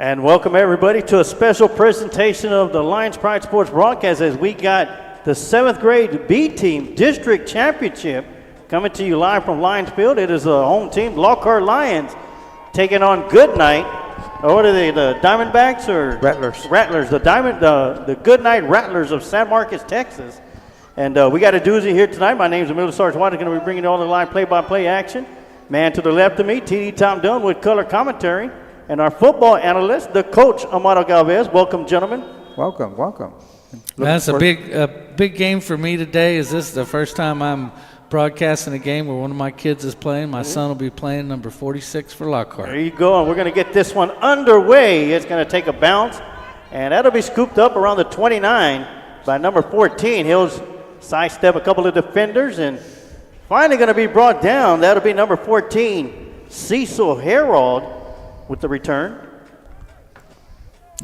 And welcome everybody to a special presentation of the Lions Pride Sports broadcast as we got the 7th grade B team district championship coming to you live from Lions Field. It is a home team, Lockhart Lions, taking on Goodnight. What are they, the Diamondbacks or? Rattlers. Rattlers, the Goodnight Rattlers of San Marcos, Texas. And we got a doozy here tonight. My name is Emilio Sarge-Watt. Going to be bringing you all the live play-by-play action. Man to the left of me, TD Tom Dunn with color commentary. And our football analyst, the coach, Amado Galvez. Welcome, gentlemen. Welcome, welcome. That's a big game for me today. Is this the first time I'm broadcasting a game where one of my kids is playing? My son will be playing number 46 for Lockhart. There you go, and we're going to get this one underway. It's going to take a bounce, and that'll be scooped up around the 29 by number 14. He'll sidestep a couple of defenders, and finally going to be brought down. That'll be number 14, Cecil Harold, with the return.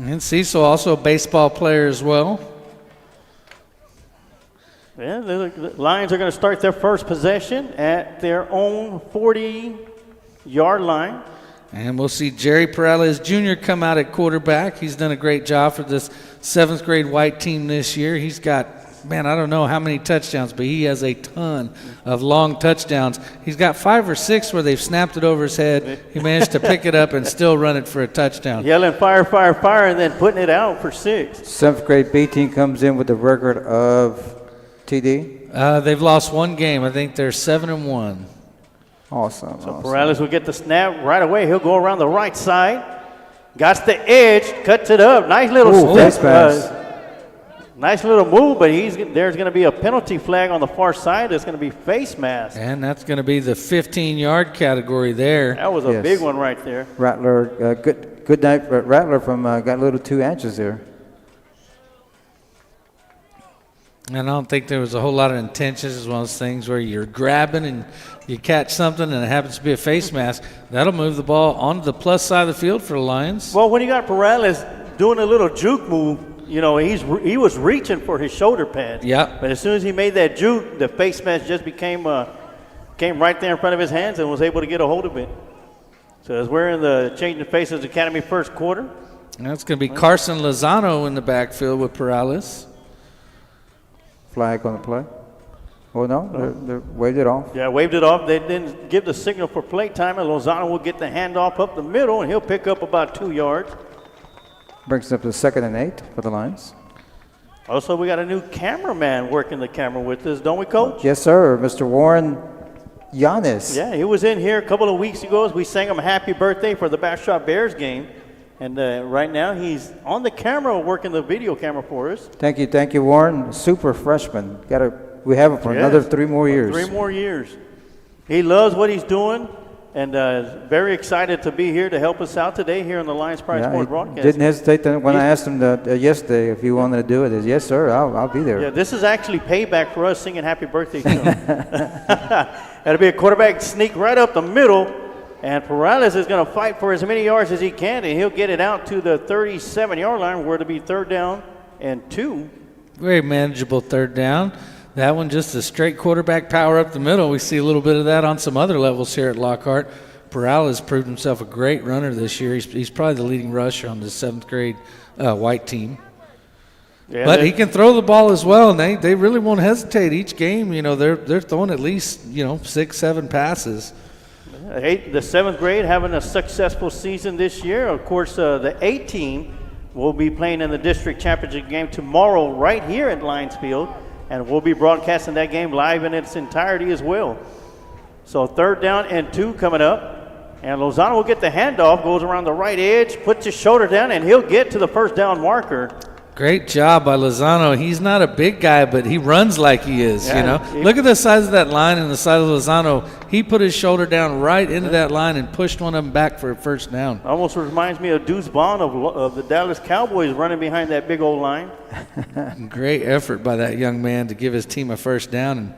And Cecil also a baseball player as well. Yeah, the Lions are going to start their first possession at their own 40-yard line. And we'll see Jerry Perales Jr. come out at quarterback. He's done a great job for this 7th grade white team this year. He's got, man, I don't know how many touchdowns, but he has a ton of long touchdowns. He's got 5 or 6 where they've snapped it over his head. He managed to pick it up and still run it for a touchdown. Yelling fire, fire, fire, and then putting it out for 6. 7th grade B team comes in with a record of TD. They've lost one game. I think they're 7-1. Awesome. So Perales will get the snap right away. He'll go around the right side. Got the edge, cuts it up. Nice little pass. Nice little move, but there's going to be a penalty flag on the far side. There's going to be face mask. And that's going to be the 15-yard category there. That was a big one right there. Rattler, Goodnight Rattler from got a little 2 inches there. And I don't think there was a whole lot of intentions. It's one of those things where you're grabbing and you catch something and it happens to be a face mask. That'll move the ball onto the plus side of the field for the Lions. Well, when you got Perales doing a little juke move, you know, he was reaching for his shoulder pads. Yeah. But as soon as he made that juke, the face mask just came right there in front of his hands and was able to get a hold of it. So as we're in the Changing Faces Academy first quarter. And that's going to be Carson Lozano in the backfield with Perales. Flag on the play. Oh, no, they waved it off. Yeah, waved it off. They didn't give the signal for play time, and Lozano will get the handoff up the middle, and he'll pick up about 2 yards. Brings it up to 2nd and 8 for the Lions. Also, we got a new cameraman working the camera with us, don't we, Coach? Yes, sir. Mr. Warren Giannis. Yeah, he was in here a couple of weeks ago as we sang him happy birthday for the Bastrop Bears game. And right now he's on the camera working the video camera for us. Thank you, Warren. Super freshman. We have him for another 3 more years. 3 more years. He loves what he's doing, and very excited to be here to help us out today here on the Lions Pride Sports broadcast. Didn't hesitate when I asked him yesterday if he wanted to do it. He said, yes, sir, I'll be there. Yeah, this is actually payback for us singing happy birthday to him. That'll be a quarterback sneak right up the middle. And Perales is going to fight for as many yards as he can, and he'll get it out to the 37-yard line where it'll be 3rd down and 2. Very manageable 3rd down. That one just a straight quarterback power up the middle. We see a little bit of that on some other levels here at Lockhart. Perales proved himself a great runner this year. He's probably the leading rusher on the 7th grade white team. Yeah, but he can throw the ball as well, and they really won't hesitate each game. You know, they're throwing at least 6, 7 passes. The 7th grade having a successful season this year. Of course, the 8 team will be playing in the district championship game tomorrow right here at Lions Field, and we'll be broadcasting that game live in its entirety as well. So 3rd down and 2 coming up, and Lozano will get the handoff, goes around the right edge, puts his shoulder down, and he'll get to the 1st down marker. Great job by Lozano. He's not a big guy, but he runs like he is, Look at the size of that line and the size of Lozano. He put his shoulder down right into that line and pushed one of them back for a 1st down. Almost reminds me of Deuce Bond of the Dallas Cowboys running behind that big old line. Great effort by that young man to give his team a 1st down and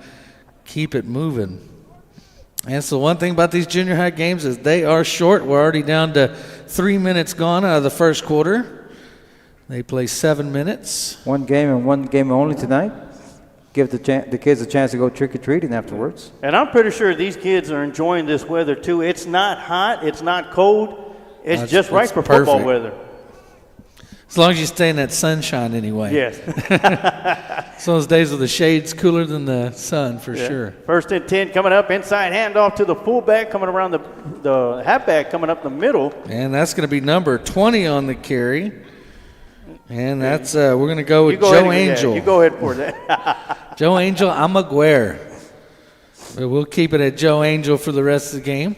keep it moving. And so one thing about these junior high games is they are short. We're already down to 3 minutes gone out of the first quarter. They play 7 minutes. One game and one game only tonight. Give the kids a chance to go trick-or-treating afterwards. And I'm pretty sure these kids are enjoying this weather too. It's not hot. It's not cold. It's just right for perfect. football weather. As long as you stay in that sunshine anyway. Yes. It's those days with the shade's cooler than the sun for sure. 1st and 10 coming up. Inside handoff to the fullback coming around the halfback coming up the middle. And that's going to be number 20 on the carry. And that's we're going to go with Joe Angel. You go ahead for that. Joe Angel Amaguer. We'll keep it at Joe Angel for the rest of the game.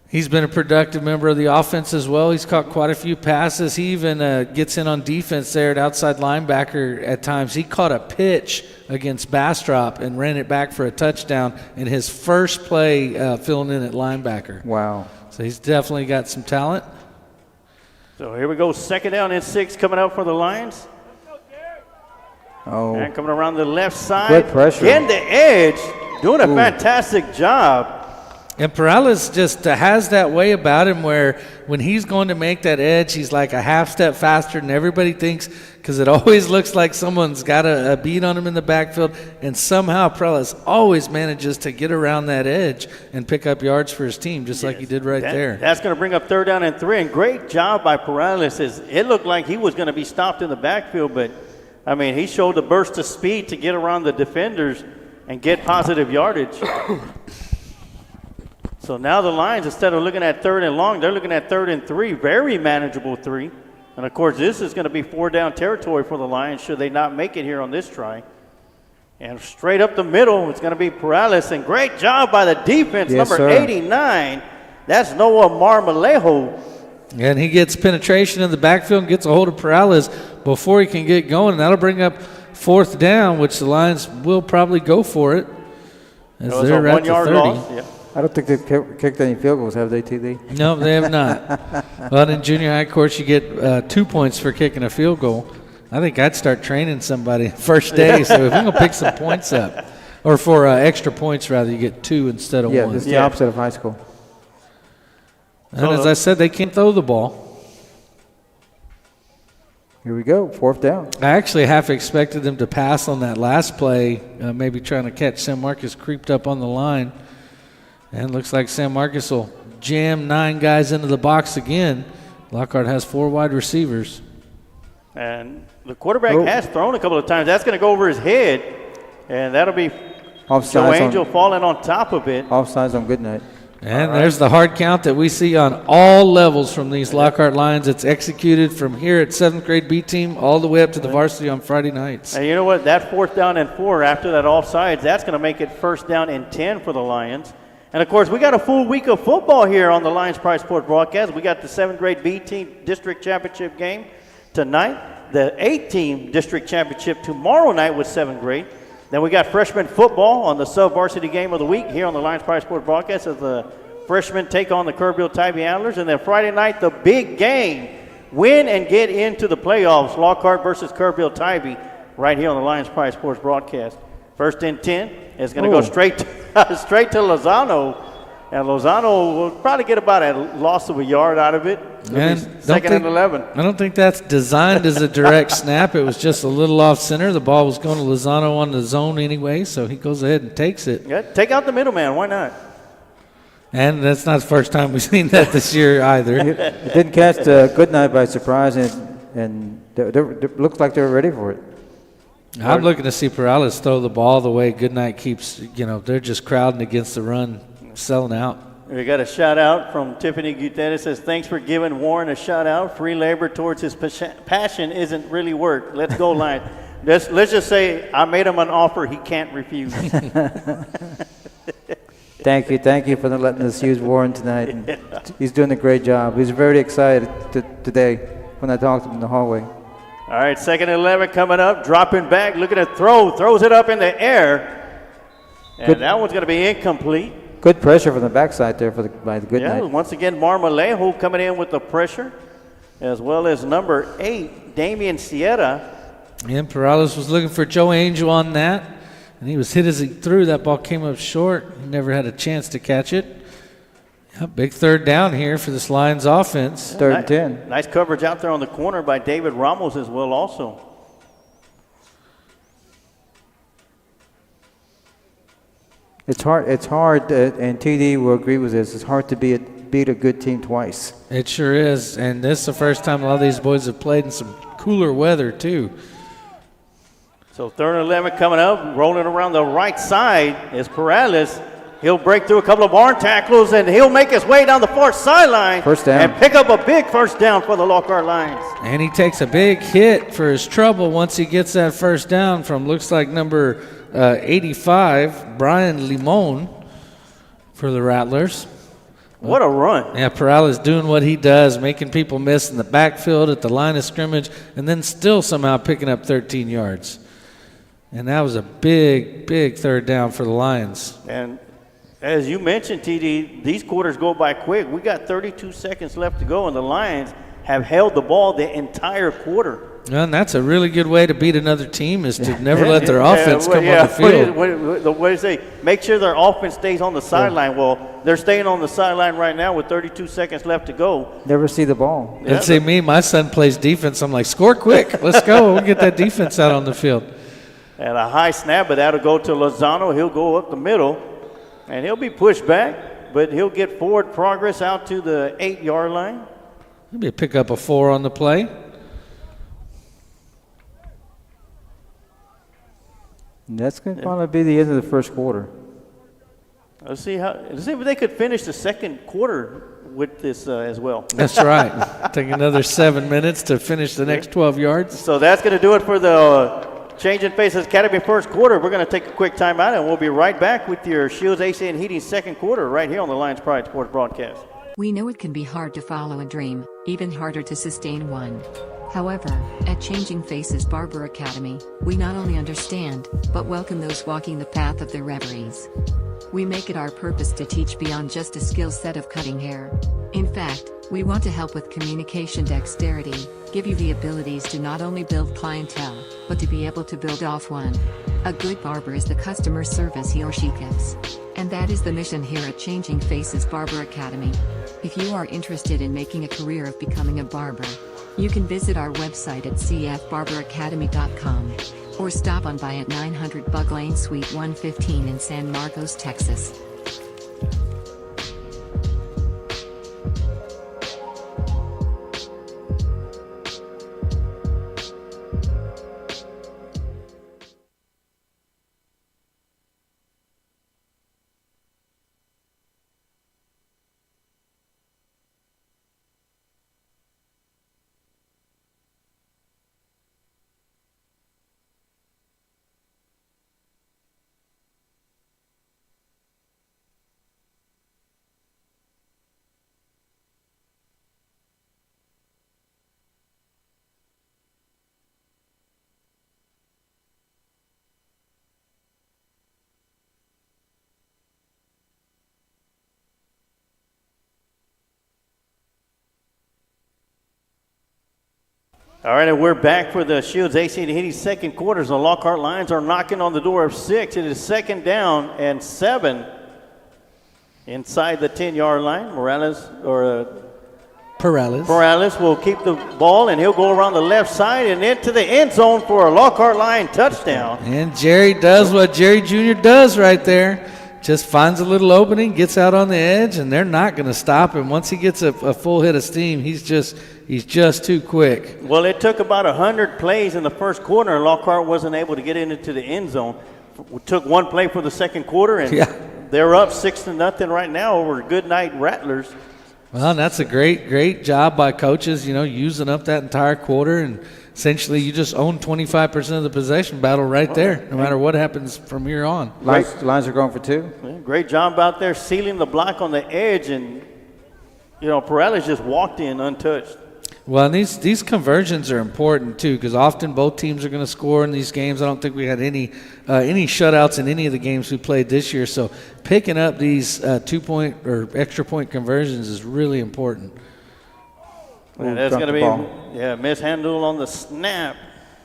He's been a productive member of the offense as well. He's caught quite a few passes. He even gets in on defense there at outside linebacker at times. He caught a pitch against Bastrop and ran it back for a touchdown in his first play filling in at linebacker. Wow. So he's definitely got some talent. So here we go. 2nd down and 6 coming up for the Lions. Oh. And coming around the left side. Good pressure. Getting the edge. Doing a fantastic job. And Perales just has that way about him where when he's going to make that edge, he's like a half step faster than everybody thinks because it always looks like someone's got a beat on him in the backfield. And somehow Perales always manages to get around that edge and pick up yards for his team just like he did right there. That's going to bring up 3rd down and 3. And great job by Perales. It looked like he was going to be stopped in the backfield, but, I mean, he showed a burst of speed to get around the defenders and get positive yardage. So now the Lions, instead of looking at 3rd and long, they're looking at 3rd and 3, very manageable 3. And, of course, this is going to be 4-down territory for the Lions should they not make it here on this try. And straight up the middle, it's going to be Perales. And great job by the defense, yes, number sir. 89. That's Noah Marmolejo. And he gets penetration in the backfield and gets a hold of Perales before he can get going. And that'll bring up 4th down, which the Lions will probably go for it. As they're at the 1-yard 30. loss. Yeah. I don't think they've kicked any field goals, have they, TD? No, they have not. Well, in junior high, of course, you get 2 points for kicking a field goal. I think I'd start training somebody first day. So if we're going to pick some points up, or for extra points, rather, you get 2 instead of 1. Yeah, it's the opposite of high school. And as I said, they can't throw the ball. Here we go, 4th down. I actually half expected them to pass on that last play, maybe trying to catch San Marcos creeped up on the line. And looks like San Marcos will jam 9 guys into the box again. Lockhart has 4 wide receivers. And the quarterback has thrown a couple of times. That's going to go over his head. And that'll be Joe Angel falling on top of it. Offsides on Goodnight. And there's the hard count that we see on all levels from these Lockhart Lions. It's executed from here at 7th grade B team all the way up to the varsity on Friday nights. And you know what? That 4th down and 4 after that offsides, that's going to make it 1st down and 10 for the Lions. And, of course, we got a full week of football here on the Lions Pride Sports broadcast. We got the 7th grade B team district championship game tonight, the 8th team district championship tomorrow night with 7th grade. Then we got freshman football on the sub-varsity game of the week here on the Lions Pride Sports broadcast as the freshmen take on the Kerrville-Tybee Antlers. And then Friday night, the big game, win and get into the playoffs, Lockhart versus Kerrville-Tybee, right here on the Lions Pride Sports broadcast. 1st and 10 is going to go straight to Lozano. And Lozano will probably get about a loss of a yard out of it. And 2nd and 11. I don't think that's designed as a direct snap. It was just a little off center. The ball was going to Lozano on the zone anyway, so he goes ahead and takes it. Yeah, take out the middleman. Why not? And that's not the first time we've seen that this year either. It didn't catch Goodnight by surprise, and it looked like they were ready for it. I'm looking to see Perales throw the ball the way Goodnight keeps, they're just crowding against the run, selling out. We got a shout out from Tiffany Gutierrez. Says, thanks for giving Warren a shout out. Free labor towards his passion isn't really work. Let's go, Lions. Let's just say I made him an offer he can't refuse. Thank you for letting us use Warren tonight. And he's doing a great job. He's very excited today when I talked to him in the hallway. All right, 2nd and 11 coming up, dropping back, looking at throws it up in the air. And that one's going to be incomplete. Good pressure from the backside there by the Goodnight. Yeah, once again, Marmolejo coming in with the pressure, as well as number 8, Damian Sierra. And Perales was looking for Joe Angel on that, and he was hit as he threw. That ball came up short. He never had a chance to catch it. Yeah, big 3rd down here for this Lions offense. 3rd and 10. Nice coverage out there on the corner by David Ramos as well also. It's hard, and TD will agree with this. It's hard to be beat a good team twice. It sure is, and this is the first time a lot of these boys have played in some cooler weather too. So 3rd and 11 coming up, rolling around the right side is Perales. He'll break through a couple of arm tackles, and he'll make his way down the far sideline. First down. And pick up a big first down for the Lockhart Lions. And he takes a big hit for his trouble once he gets that first down from looks like number 85, Brian Limon for the Rattlers. What a run. Yeah, Perales doing what he does, making people miss in the backfield at the line of scrimmage, and then still somehow picking up 13 yards. And that was a big, big third down for the Lions. And as you mentioned, TD, these quarters go by quick. We got 32 seconds left to go, and the Lions have held the ball the entire quarter. And that's a really good way to beat another team is to never let their offense come on the field. What do you say? Make sure their offense stays on the sideline. Well, they're staying on the sideline right now with 32 seconds left to go. Never see the ball. And see me, my son plays defense. I'm like, score quick. Let's go. We'll get that defense out on the field. And a high snap, but that'll go to Lozano. He'll go up the middle, and he'll be pushed back, but he'll get forward progress out to the 8-yard line. Maybe pick up a 4 on the play. And that's going to probably be the end of the first quarter. Let's see if they could finish the second quarter with this as well. That's right. Take another 7 minutes to finish the next 12 yards. So that's going to do it for the Changing Faces Academy first quarter. We're going to take a quick timeout, and we'll be right back with your Shields AC and Heating second quarter right here on the Lions Pride Sports broadcast. We know it can be hard to follow a dream, even harder to sustain one. However, at Changing Faces Barber Academy, we not only understand, but welcome those walking the path of their reveries. We make it our purpose to teach beyond just a skill set of cutting hair. In fact, we want to help with communication dexterity, give you the abilities to not only build clientele, but to be able to build off one. A good barber is the customer service he or she gives. And that is the mission here at Changing Faces Barber Academy. If you are interested in making a career of becoming a barber, you can visit our website at cfbarberacademy.com or stop on by at 900 Bug Lane Suite 115 in San Marcos, Texas. All right, and we're back for the Shields AC and Heating second quarters. The Lockhart Lions are knocking on the door of 6. It is second down and 7 inside the 10-yard line. Perales will keep the ball, and he'll go around the left side and into the end zone for a Lockhart Lion touchdown. And Jerry does what Jerry Jr. does right there. Just finds a little opening, gets out on the edge, and they're not going to stop him. Once he gets a full hit of steam, he's just too quick. Well, it took about 100 plays in the first quarter, and Lockhart wasn't able to get into the end zone. It took one play for the second quarter, and they're up 6-0 right now over Goodnight Rattlers. Well, that's a great job by coaches, using up that entire quarter, and essentially you just own 25% of the possession battle right there, no matter what happens from here on. Lions are going for 2. Yeah, great job out there sealing the block on the edge, and, Perales just walked in untouched. Well, and these conversions are important, too, because often both teams are going to score in these games. I don't think we had any shutouts in any of the games we played this year. So picking up these 2-point or extra point conversions is really important. And that's going to be mishandled on the snap,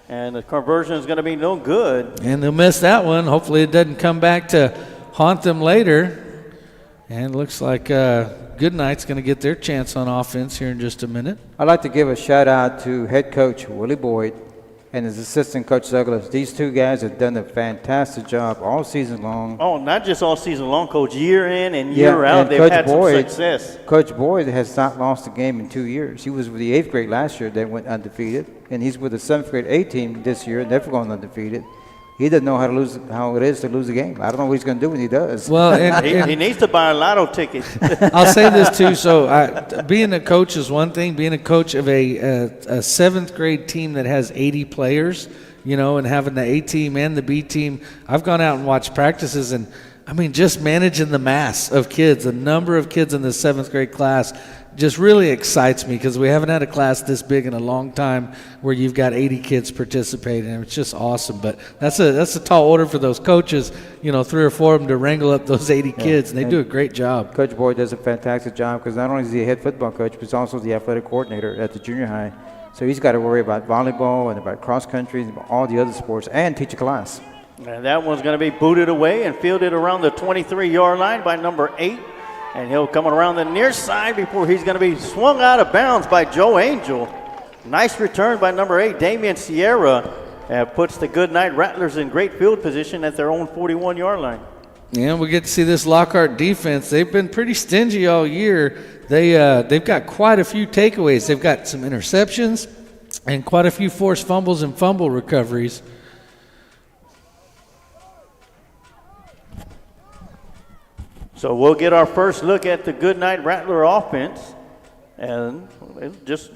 and the conversion is going to be no good. And they'll miss that one. Hopefully it doesn't come back to haunt them later. And looks like Goodnight's going to get their chance on offense here in just a minute. I'd like to give a shout-out to head coach Willie Boyd. and his assistant, Coach Douglas. These two guys have done a fantastic job all season long. Oh, not just all season long, Coach. Year in and year out, and they've Coach had Boyd, some success. Coach Boyd has not lost a game in 2 years. He was with the 8th grade last year that went undefeated, and he's with the 7th grade A team this year, never going undefeated. He doesn't know how it is to lose a game. I don't know what he's going to do when he does. Well, and He needs to buy a lotto ticket. I'll say this too. So, being a coach is one thing. Being a coach of a seventh grade team that has 80 players, and having the A team and the B team, I've gone out and watched practices, and I mean, just managing the mass of kids, the number of kids in the 7th grade class, just really excites me because we haven't had a class this big in a long time where you've got 80 kids participating, and it's just awesome. But that's a tall order for those coaches, 3 or 4 of them to wrangle up those 80 kids, and they do a great job. Coach Boyd does a fantastic job because not only is he a head football coach, but he's also the athletic coordinator at the junior high. So he's got to worry about volleyball and about cross country and all the other sports and teach a class. And that one's going to be booted away and fielded around the 23-yard line by number 8. And he'll come around the near side before he's going to be swung out of bounds by Joe Angel. Nice return by number 8, Damian Sierra. Puts the Goodnight Rattlers in great field position at their own 41-yard line. Yeah, we get to see this Lockhart defense. They've been pretty stingy all year. They've got quite a few takeaways. They've got some interceptions and quite a few forced fumbles and fumble recoveries. So we'll get our first look at the Goodnight Rattler offense, and just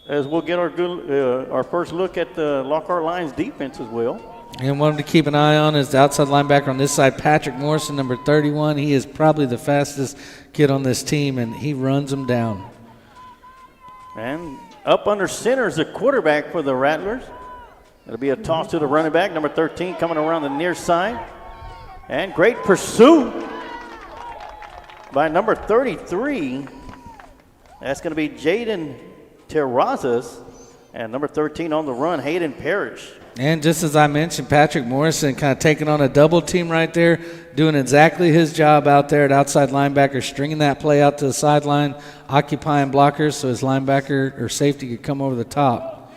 as we'll get our first look at the Lockhart Lions defense as well. And one to keep an eye on is the outside linebacker on this side, Patrick Morrison, number 31. He is probably the fastest kid on this team, and he runs them down. And up under center is the quarterback for the Rattlers. It'll be a toss to the running back, number 13, coming around the near side. And great pursuit by number 33. That's going to be Jaden Terrazas. And number 13 on the run, Hayden Parrish. And just as I mentioned, Patrick Morrison kind of taking on a double team right there, doing exactly his job out there at outside linebacker, stringing that play out to the sideline, occupying blockers so his linebacker or safety could come over the top.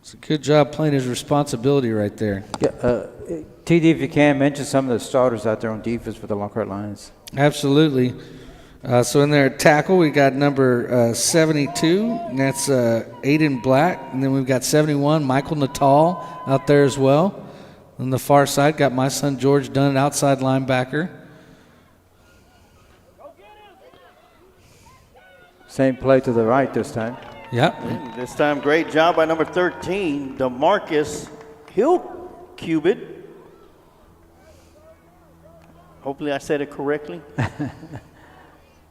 It's a good job playing his responsibility right there. Yeah, TD, if you can, mention some of the starters out there on defense for the Lockhart Lions. Absolutely. So in there at tackle, we got number 72, and that's Aiden Black. And then we've got 71, Michael Natal out there as well. On the far side, got my son George Dunn, outside linebacker. Same play to the right this time. Yep. This time, great job by number 13, DeMarcus Hillcubit. Hopefully I said it correctly.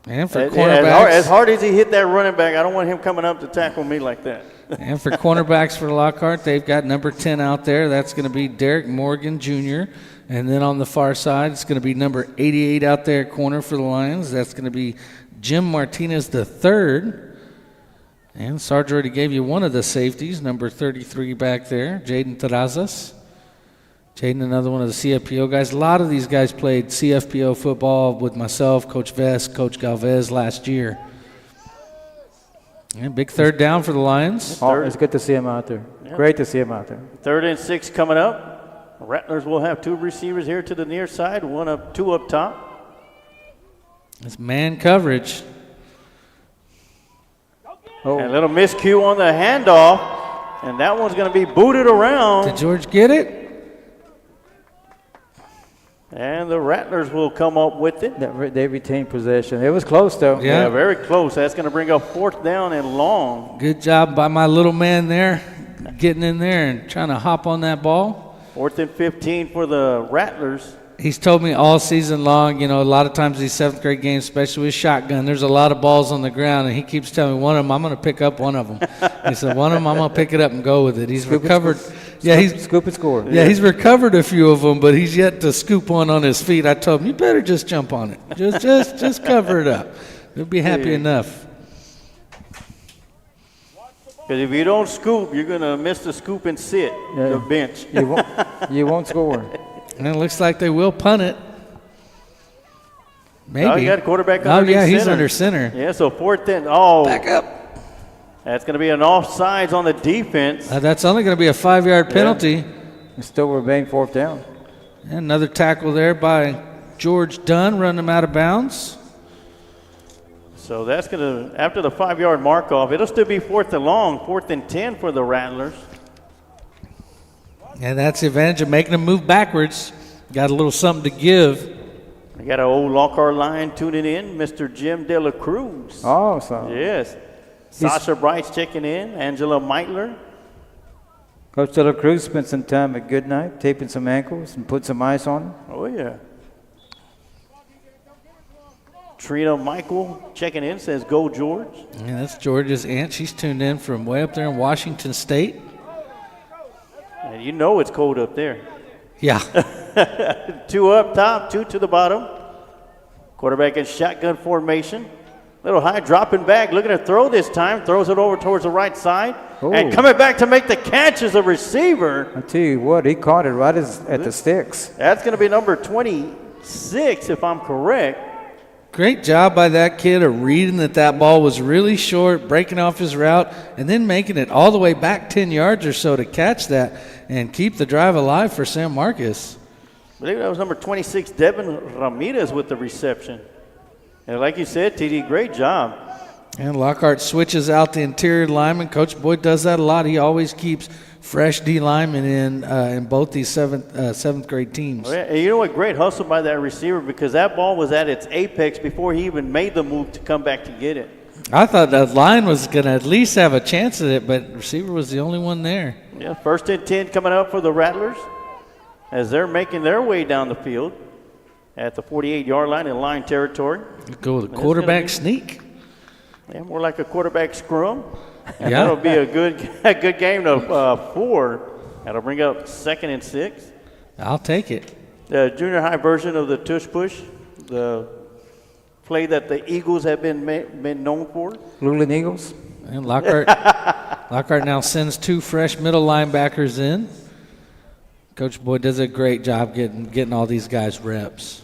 And for cornerbacks, as hard as he hit that running back, I don't want him coming up to tackle me like that. and for cornerbacks for Lockhart, they've got number 10 out there. That's going to be Derek Morgan Jr. And then on the far side, it's going to be number 88 out there at corner for the Lions. That's going to be Jim Martinez III. And Sarge already gave you one of the safeties, number 33 back there, Jaden Terrazas. Jaden, another one of the CFPO guys. A lot of these guys played CFPO football with myself, Coach Vest, Coach Galvez last year. And big third down for the Lions. Oh, it's good to see him out there. Yep. Great to see him out there. 3rd and 6 coming up. Rattlers will have 2 receivers here to the near side, 2 up top. It's man coverage. And a little miscue on the handoff, and that one's going to be booted around. Did George get it? And the Rattlers will come up with it. They retained possession. It was close, though. Yeah, very close. That's going to bring up 4th down and long. Good job by my little man there, getting in there and trying to hop on that ball. 4th and 15 for the Rattlers. He's told me all season long, a lot of times these 7th grade games, especially with shotgun, there's a lot of balls on the ground, and he keeps telling me one of them, I'm going to pick up one of them. He said, one of them, I'm going to pick it up and go with it. He's recovered. He's scoop and score. Yeah, he's recovered a few of them, but he's yet to scoop one on his feet. I told him, you better just jump on it. Just cover it up. He'll be happy enough. Because if you don't scoop, you're going to miss the scoop and sit, the bench. You won't score. And it looks like they will punt it. Maybe. Oh, you got a quarterback under under center. he's under center. Yeah, so 4th and, Back up. That's going to be an offsides on the defense. That's only going to be a 5-yard penalty. It still remain 4th down. And another tackle there by George Dunn, running him out of bounds. So that's going to, after the 5-yard mark off, it'll still be 4th and long, 4th and 10 for the Rattlers. And that's the advantage of making them move backwards. Got a little something to give. We got an old Lockhart line tuning in, Mr. Jim De La Cruz. Awesome. Yes. Sasha Brights checking in, Angela Meitler. Coach De La Cruz spent some time at Goodnight, taping some ankles and put some ice on them. Oh, yeah. Trina Michael checking in, says go George. Yeah, that's George's aunt. She's tuned in from way up there in Washington State. And you know it's cold up there. Yeah. 2 up top, 2 to the bottom. Quarterback in shotgun formation. Little high dropping back, looking to throw this time. Throws it over towards the right side. Ooh. And coming back to make the catch is a receiver. I tell you what, he caught it right at the sticks. That's going to be number 26, if I'm correct. Great job by that kid of reading that ball was really short, breaking off his route, and then making it all the way back 10 yards or so to catch that and keep the drive alive for San Marcos. I believe that was number 26, Devin Ramirez, with the reception. And like you said, TD, great job. And Lockhart switches out the interior lineman. Coach Boyd does that a lot. He always keeps fresh D linemen in both these seventh grade teams. Oh, yeah. And you know what? Great hustle by that receiver, because that ball was at its apex before he even made the move to come back to get it. I thought that line was going to at least have a chance at it, but the receiver was the only one there. Yeah, 1st and 10 coming up for the Rattlers as they're making their way down the field at the 48-yard line in line territory. Go with a quarterback sneak. Yeah, more like a quarterback scrum. And Yeah. that'll be a good game of 4. That'll bring up 2nd and 6. I'll take it. The junior high version of the tush push, the play that the Eagles have been known for. Luling Eagles. And Lockhart now sends 2 fresh middle linebackers in. Coach Boyd does a great job getting all these guys reps.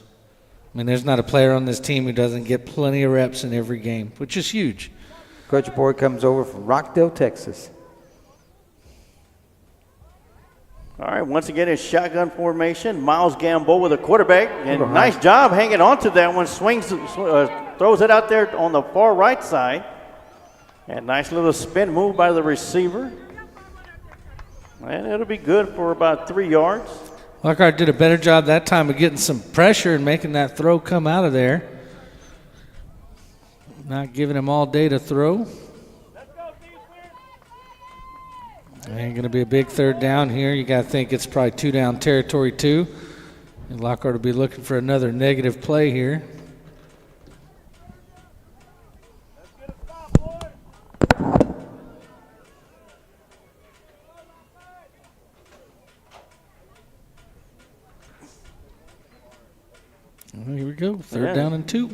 I mean, there's not a player on this team who doesn't get plenty of reps in every game, which is huge. Coach Boyd comes over from Rockdale, Texas. All right, once again in shotgun formation, Miles Gamble with a quarterback, and nice job hanging on to that one. Swings, throws it out there on the far right side, and nice little spin move by the receiver, and it'll be good for about 3 yards. Lockhart did a better job that time of getting some pressure and making that throw come out of there. Not giving him all day to throw. And going to be a big 3rd down here. You got to think it's probably 2 down territory too. And Lockhart will be looking for another negative play here. Well, here we go. 3rd down and 2.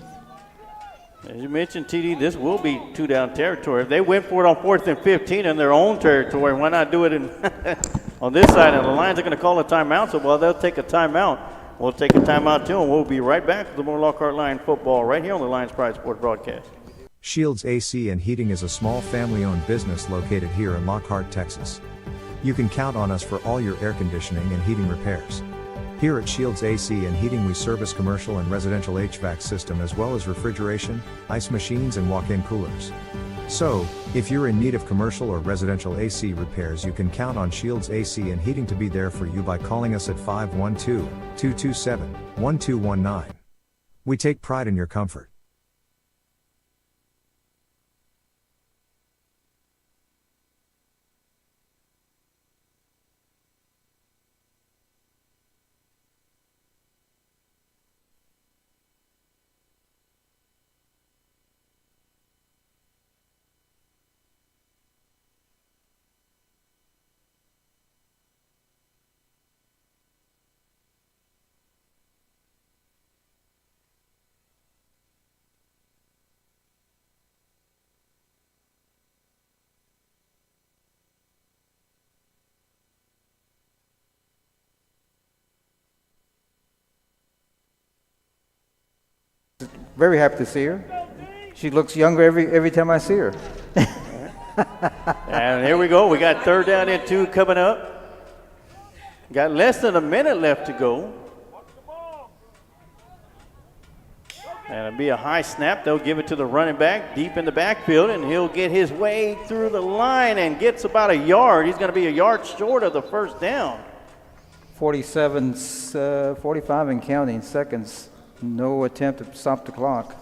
As you mentioned, TD, this will be 2 down territory. If they went for it on 4th and 15 in their own territory, why not do it on this side? And the Lions are going to call a timeout, so while they'll take a timeout, we'll take a timeout too, and we'll be right back with the more Lockhart Lion football right here on the Lions Pride Sports broadcast. Shields AC and Heating is a small family-owned business located here in Lockhart, Texas. You can count on us for all your air conditioning and heating repairs. Here at Shields AC and Heating we service commercial and residential HVAC system as well as refrigeration, ice machines and walk-in coolers. So, if you're in need of commercial or residential AC repairs you can count on Shields AC and Heating to be there for you by calling us at 512-227-1219. We take pride in your comfort. Very happy to see her. She looks younger every time I see her. And here we go. We got third down and 2 coming up. Got less than a minute left to go. And it'll be a high snap. They'll give it to the running back deep in the backfield, and he'll get his way through the line and gets about a yard. He's going to be a yard short of the first down. 47, 45 and counting seconds. No attempt to stop the clock.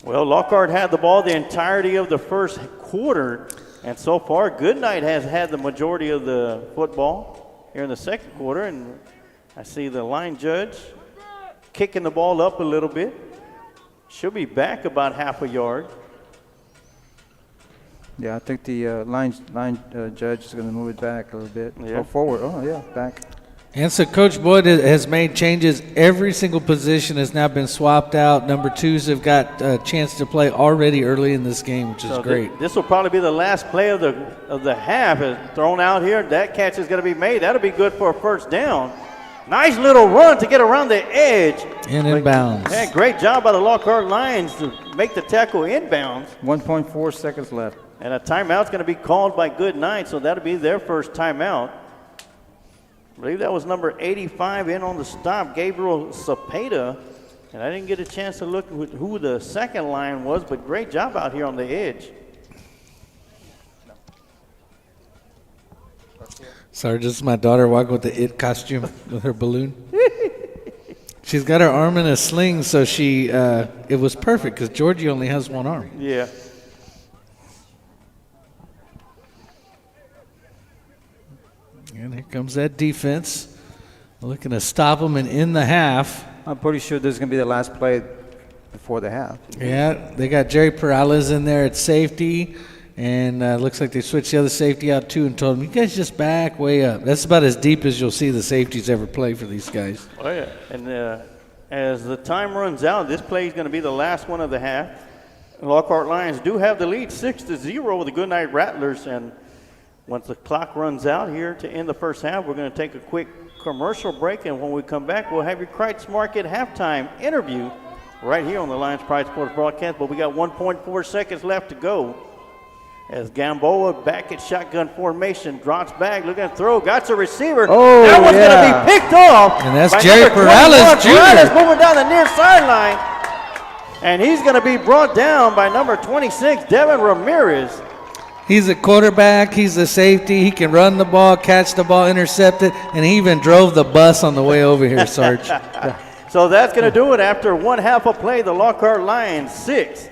Well, Lockhart had the ball the entirety of the first quarter, and so far Goodnight has had the majority of the football here in the second quarter, and I see the line judge kicking the ball up a little bit. She'll be back about half a yard. Yeah, I think the line judge is going to move it back a little bit. Yeah. Or forward. Oh, yeah, back. And so Coach Boyd has made changes. Every single position has now been swapped out. Number 2s have got a chance to play already early in this game, which is great. This will probably be the last play of the half. It's thrown out here. That catch is going to be made. That'll be good for a first down. Nice little run to get around the edge. And inbounds. Yeah, great job by the Lockhart Lions to make the tackle inbounds. 1.4 seconds left. And a timeout's going to be called by Goodnight, so that'll be their first timeout. I believe that was number 85 in on the stop, Gabriel Cepeda. And I didn't get a chance to look who the second line was, but great job out here on the edge. Sorry, this is my daughter walking with the It costume with her balloon. She's got her arm in a sling, so it was perfect because Georgie only has one arm. Yeah. And here comes that defense. Looking to stop them and in the half. I'm pretty sure this is going to be the last play before the half. Yeah, they got Jerry Perales in there at safety. And looks like they switched the other safety out too and told him, you guys just back way up. That's about as deep as you'll see the safeties ever play for these guys. Oh, yeah. And as the time runs out, this play is going to be the last one of the half. Lockhart Lions do have the lead 6-0 with the Goodnight Rattlers. And once the clock runs out here to end the first half, we're going to take a quick commercial break. And when we come back, we'll have your Kreitz Market halftime interview right here on the Lions Pride Sports broadcast. But we got 1.4 seconds left to go. As Gamboa back at shotgun formation, drops back, looking to throw, got the receiver. Oh, that one's going to be picked off. And that's by Jerry number Perales 21. Perales Jr. moving down the near sideline. And he's going to be brought down by number 26, Devin Ramirez. He's a quarterback. He's a safety. He can run the ball, catch the ball, intercept it, and he even drove the bus on the way over here, Sarge. So that's going to do it after one half of play. The Lockhart Lions 6.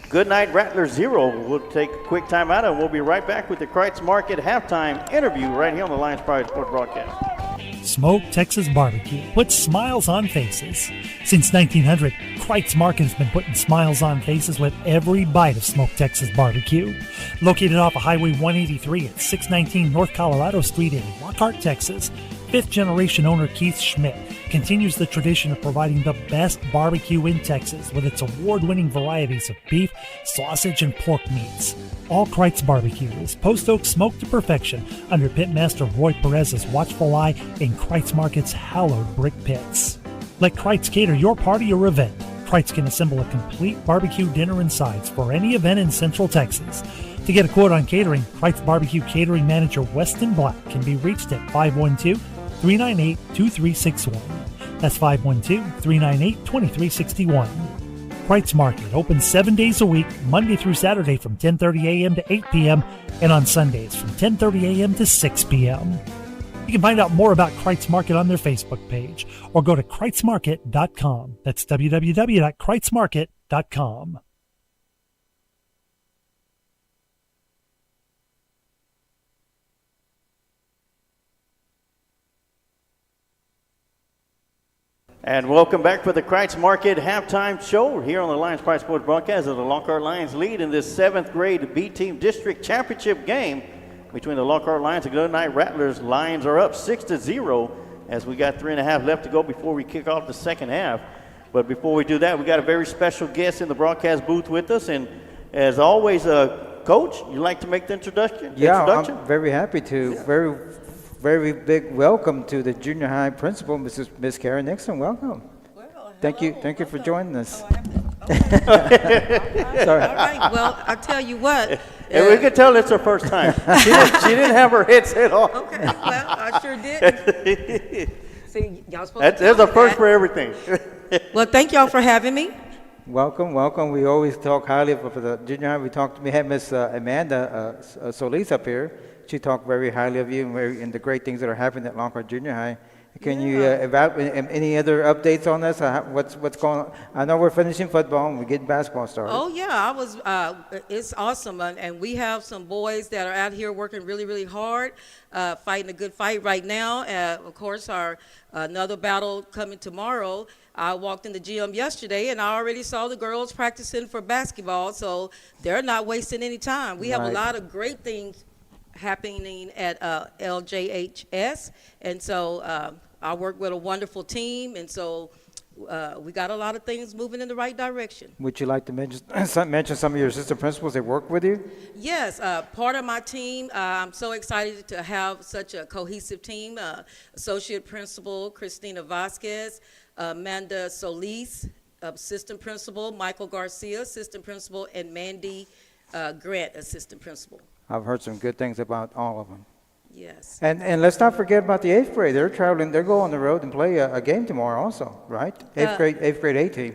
Goodnight Rattlers 0. We'll take a quick timeout, and we'll be right back with the Kreitz Market halftime interview right here on the Lions Pride Sports broadcast. Smoke Texas Barbecue puts smiles on faces. Since 1900, Kreitz Market has been putting smiles on faces with every bite of Smoke Texas Barbecue. Located off of Highway 183 at 619 North Colorado Street in Lockhart, Texas, fifth-generation owner Keith Schmidt continues the tradition of providing the best barbecue in Texas with its award-winning varieties of beef, sausage, and pork meats. All Kreitz Barbecue is post oak smoked to perfection under Pitmaster Roy Perez's watchful eye in Kreitz Market's hallowed brick pits. Let Kreitz cater your party or event. Kreitz can assemble a complete barbecue dinner and sides for any event in Central Texas. To get a quote on catering, Kreitz Barbecue Catering Manager Weston Black can be reached at 512-398-2361. That's 512-398-2361. Kreitz Market opens 7 days a week, Monday through Saturday from 10:30 a.m. to 8 p.m. and on Sundays from 10:30 a.m. to 6 p.m. You can find out more about Kreitz Market on their Facebook page or go to KreitzMarket.com. That's www.KreitzMarket.com. And welcome back for the Kreitz Market halftime show here on the Lions Pride Sports broadcast as the Lockhart Lions lead in this 7th grade B-Team District Championship game between the Lockhart Lions and Goodnight Rattlers. Lions are up 6-0 as we got 3.5 left to go before we kick off the second half. But before we do that, we got a very special guest in the broadcast booth with us. And as always, Coach, you'd like to make the introduction? Yeah, I'm very happy to. Yeah. Very big welcome to the junior high principal, Miss Karen Nixon. Welcome. Well, thank you for joining us. Oh, Sorry. All right. Well, I'll tell you what. And we can tell it's her first time. She didn't have her headset on. Okay. Well, I sure did. See, y'all supposed to There's tell a me first that. for everything. Well, thank y'all for having me. Welcome, welcome. We always talk highly of the junior high. We had Miss Amanda Solis up here. She talked very highly of you and the great things that are happening at Lockhart Junior High. Can you evaluate any other updates on this? What's going on? I know we're finishing football and we're getting basketball started. Oh yeah, it's awesome, and we have some boys that are out here working really, really hard, fighting a good fight right now. Of course, our another battle coming tomorrow. I walked in the gym yesterday, and I already saw the girls practicing for basketball, so they're not wasting any time. We have a lot of great things happening at LJHS, and so I work with a wonderful team, and so we got a lot of things moving in the right direction. Would you like to mention some of your assistant principals that work with you? Yes, part of my team, I'm so excited to have such a cohesive team. Associate Principal Christina Vasquez, Amanda Solis, Assistant Principal, Michael Garcia, Assistant Principal, and Mandy Grant, Assistant Principal. I've heard some good things about all of them. Yes. And let's not forget about the 8th grade. They're traveling. They're going on the road and play a game tomorrow also, right? 8th grade A team.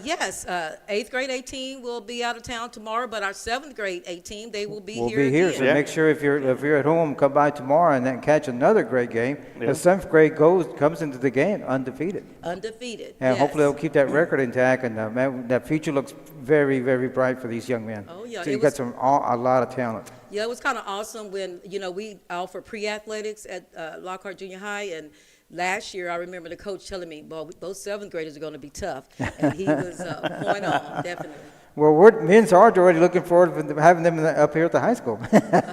Yes, 8th grade A team will be out of town tomorrow, but our 7th grade A team, they will be We'll here be here, again. so make sure if you're at home, come by tomorrow and then catch another great game. Yeah. The 7th grade comes into the game undefeated. Undefeated, And yes. hopefully they'll keep that record intact, and man, that future looks very, very bright for these young men. Oh, yeah, So it you got was- a lot of talent. Yeah, it was kind of awesome when, we offer pre-athletics at Lockhart Junior High, and last year I remember the coach telling me, well, those 7th graders are going to be tough, and he was point on, definitely. Well, me and Sarge are already looking forward to having them up here at the high school.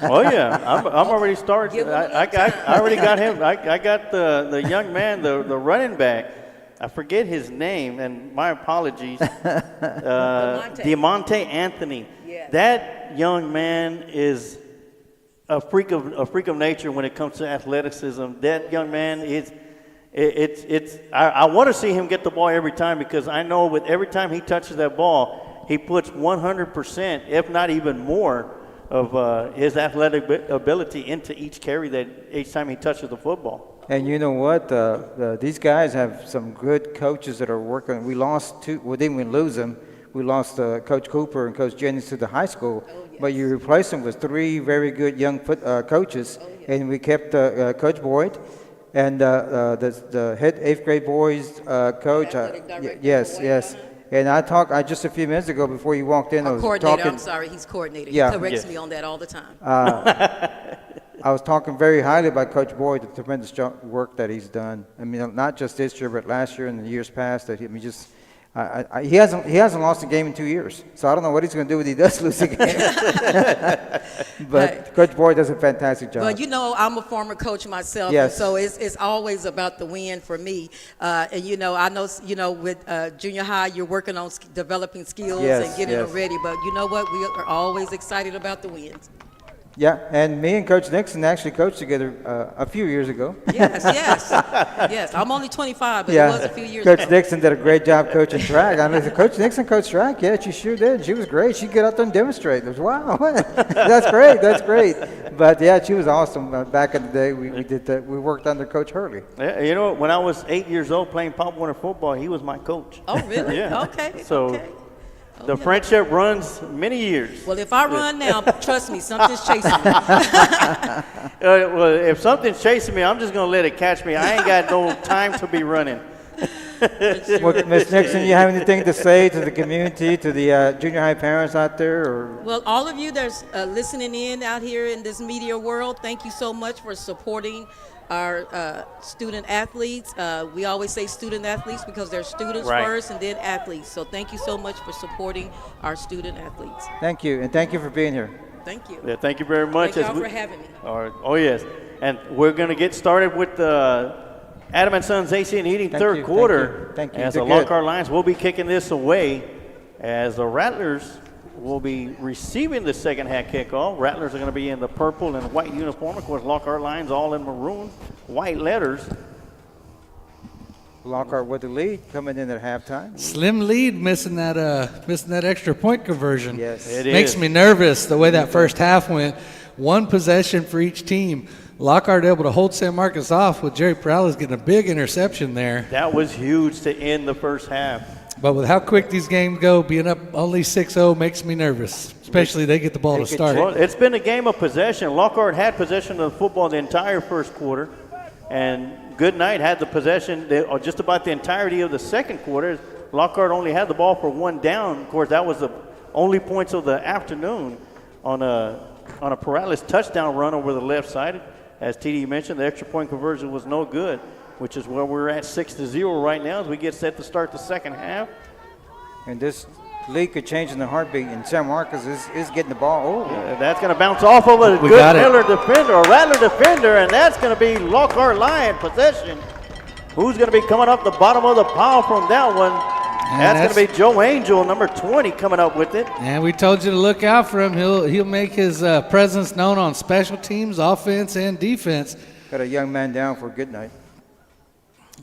Oh yeah, I'm already started. Give him a I little already got him. I got the young man, the running back. I forget his name, and my apologies. Demonte Anthony. Yes. That young man is a freak of nature when it comes to athleticism. That young man is. I want to see him get the ball every time, because I know with every time he touches that ball, he puts 100%, if not even more, of his athletic ability into each carry that each time he touches the football. And you know what? These guys have some good coaches that are working. We lost two. We didn't even lose them. We lost Coach Cooper and Coach Jennings to the high school. Oh, yes. But you replaced them with 3 very good young coaches. Oh, yes. And we kept Coach Boyd and the head 8th grade boys coach. Athletic director Yes, Boyd, yes. And I talked just a few minutes ago before you walked in. I Our was coordinator, talking. I'm sorry, he's coordinator. Yeah. He corrects Yes. me on that all the time. I was talking very highly about Coach Boyd, the tremendous work that he's done. I mean, not just this year, but last year and the years past. He hasn't lost a game in 2 years. So I don't know what he's going to do when he does lose a game. But Right. Coach Boyd does a fantastic job. Well, I'm a former coach myself, Yes. and so it's always about the win for me. And I know, with junior high, you're working on developing skills Yes, and getting yes. them ready. But you know what? We are always excited about the wins. Yeah, and me and Coach Nixon actually coached together a few years ago. Yes, yes. I'm only 25, but it was a few years Coach ago. Nixon did a great job coaching track. I said, Coach Nixon coached track? Yeah, she sure did. She was great. She'd get out there and demonstrate. It was, wow, that's great. But yeah, she was awesome. Back in the day, we did that. We worked under Coach Hurley. Yeah, when I was 8 years old playing Pop Warner football, he was my coach. Oh, really? Yeah. Okay. So okay. the friendship runs many years. Well, if I run now, trust me, something's chasing me. Well, if something's chasing me, I'm just going to let it catch me. I ain't got no time to be running. Well, Ms. Nixon, you have anything to say to the community, to the junior high parents out there? Or? Well, all of you that's listening in out here in this media world, thank you so much for supporting our student athletes. We always say student athletes because they're students Right. first and then athletes. So thank you so much for supporting our student athletes. Thank you, and thank you for being here. Thank you. Yeah, thank you very much. Thank y'all for having me. All right. Oh, yes. And we're going to get started with the Adam and Sons AC and Heating Thank third you, quarter. thank you. As Did the good. Lockhart Lions will be kicking this away, as the Rattlers will be receiving the second half kickoff. Rattlers are going to be in the purple and white uniform. Of course, Lockhart Lions all in maroon, white letters. Lockhart with the lead coming in at halftime. Slim lead, missing that extra point conversion. Yes. It Makes is. me nervous the way that first half went. One possession for each team. Lockhart able to hold San Marcos off with Jerry Perales getting a big interception there. That was huge to end the first half. But with how quick these games go, being up only 6-0 makes me nervous, especially they get the ball to start. Well, it's been a game of possession. Lockhart had possession of the football the entire first quarter, and Goodnight had the possession just about the entirety of the second quarter. Lockhart only had the ball for one down. Of course, that was the only points of the afternoon on a Perales touchdown run over the left side. As TD mentioned, the extra point conversion was no good, which is where we're at 6-0 right now as we get set to start the second half. And this lead could change in the heartbeat, and San Marcos is getting the ball. That's going to bounce off of a We good got it. Miller defender, or Rattler defender, and that's going to be Lockhart Lion possession. Who's going to be coming up the bottom of the pile from that one? That's going to be Joe Angel, number 20, coming up with it. And we told you to look out for him. He'll make his presence known on special teams, offense, and defense. Got a young man down for Goodnight.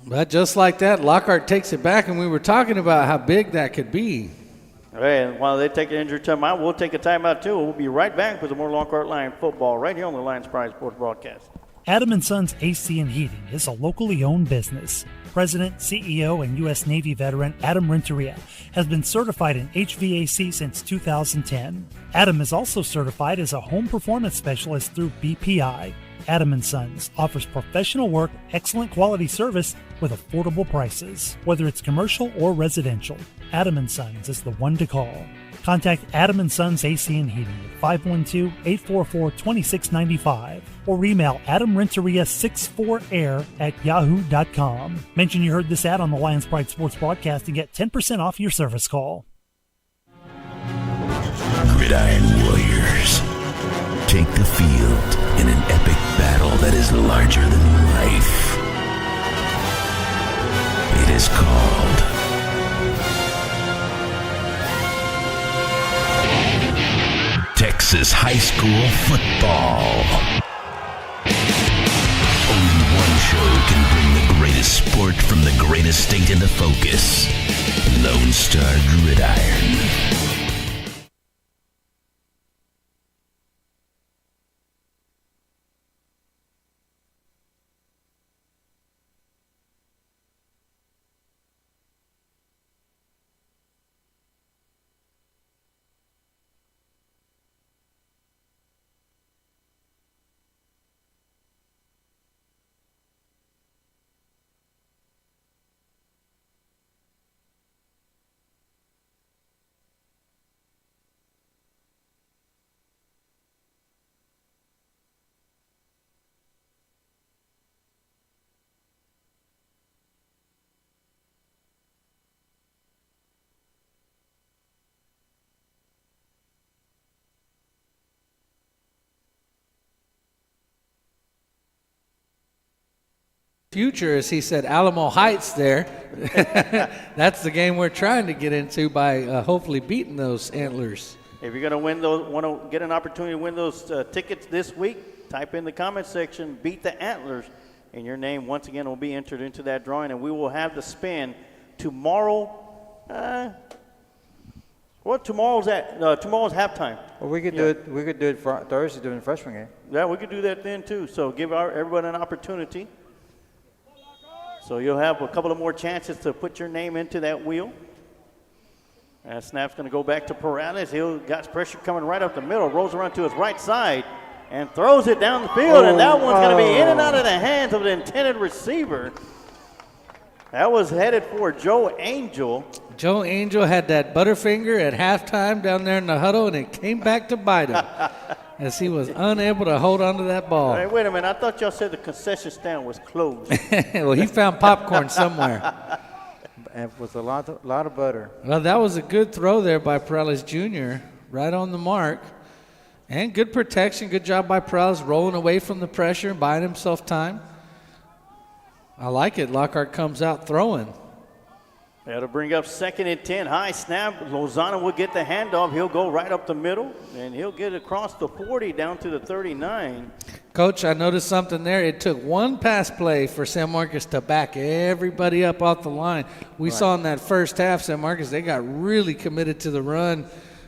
But just like that, Lockhart takes it back, and we were talking about how big that could be. All right, and while they take an injury timeout, we'll take a timeout too. We'll be right back with some more Lockhart Lion football right here on the Lions Pride Sports Broadcast. Adam & Sons AC and Heating is a locally owned business. President, CEO, and U.S. Navy veteran Adam Renteria has been certified in HVAC since 2010. Adam is also certified as a home performance specialist through BPI. Adam & Sons offers professional work, excellent quality service with affordable prices. Whether it's commercial or residential, Adam & Sons is the one to call. Contact Adam & Sons AC and Heating at 512-844-2695 or email adamrenteria64air@yahoo.com. Mention you heard this ad on the Lions Pride Sports Broadcast and get 10% off your service call. Gridiron Warriors take the field in an epic battle that is larger than life. It is called Texas High School Football. Only one show can bring the greatest sport from the greatest state into focus. Lone Star Gridiron. Future, as he said, Alamo Heights there. That's the game we're trying to get into by hopefully beating those Antlers. If you're going to win those, want to get an opportunity to win those tickets this week, type in the comment section, beat the Antlers, and your name once again will be entered into that drawing, and we will have the spin tomorrow. Tomorrow's halftime. Well, we could do it. We could do it Thursday during the freshman game. Yeah, we could do that then too. So give everyone an opportunity. So you'll have a couple of more chances to put your name into that wheel. And snap's going to go back to Perales. He'll got pressure coming right up the middle, rolls around to his right side, and throws it down the field. And that one's going to be in and out of the hands of the intended receiver. That was headed for Joe Angel. Joe Angel had that butterfinger at halftime down there in the huddle, and it came back to bite him as he was unable to hold on to that ball. Hey, wait a minute. I thought y'all said the concession stand was closed. Well, he found popcorn somewhere. And with a lot of butter. Well, that was a good throw there by Perales Jr., right on the mark. And good protection. Good job by Perales, rolling away from the pressure, buying himself time. I like it. Lockhart comes out throwing. That'll bring up 2nd and 10. High snap. Lozano will get the handoff. He'll go right up the middle, and he'll get across the 40 down to the 39. Coach, I noticed something there. It took one pass play for San Marcos to back everybody up off the line. We saw in that first half, San Marcos, they got really committed to the run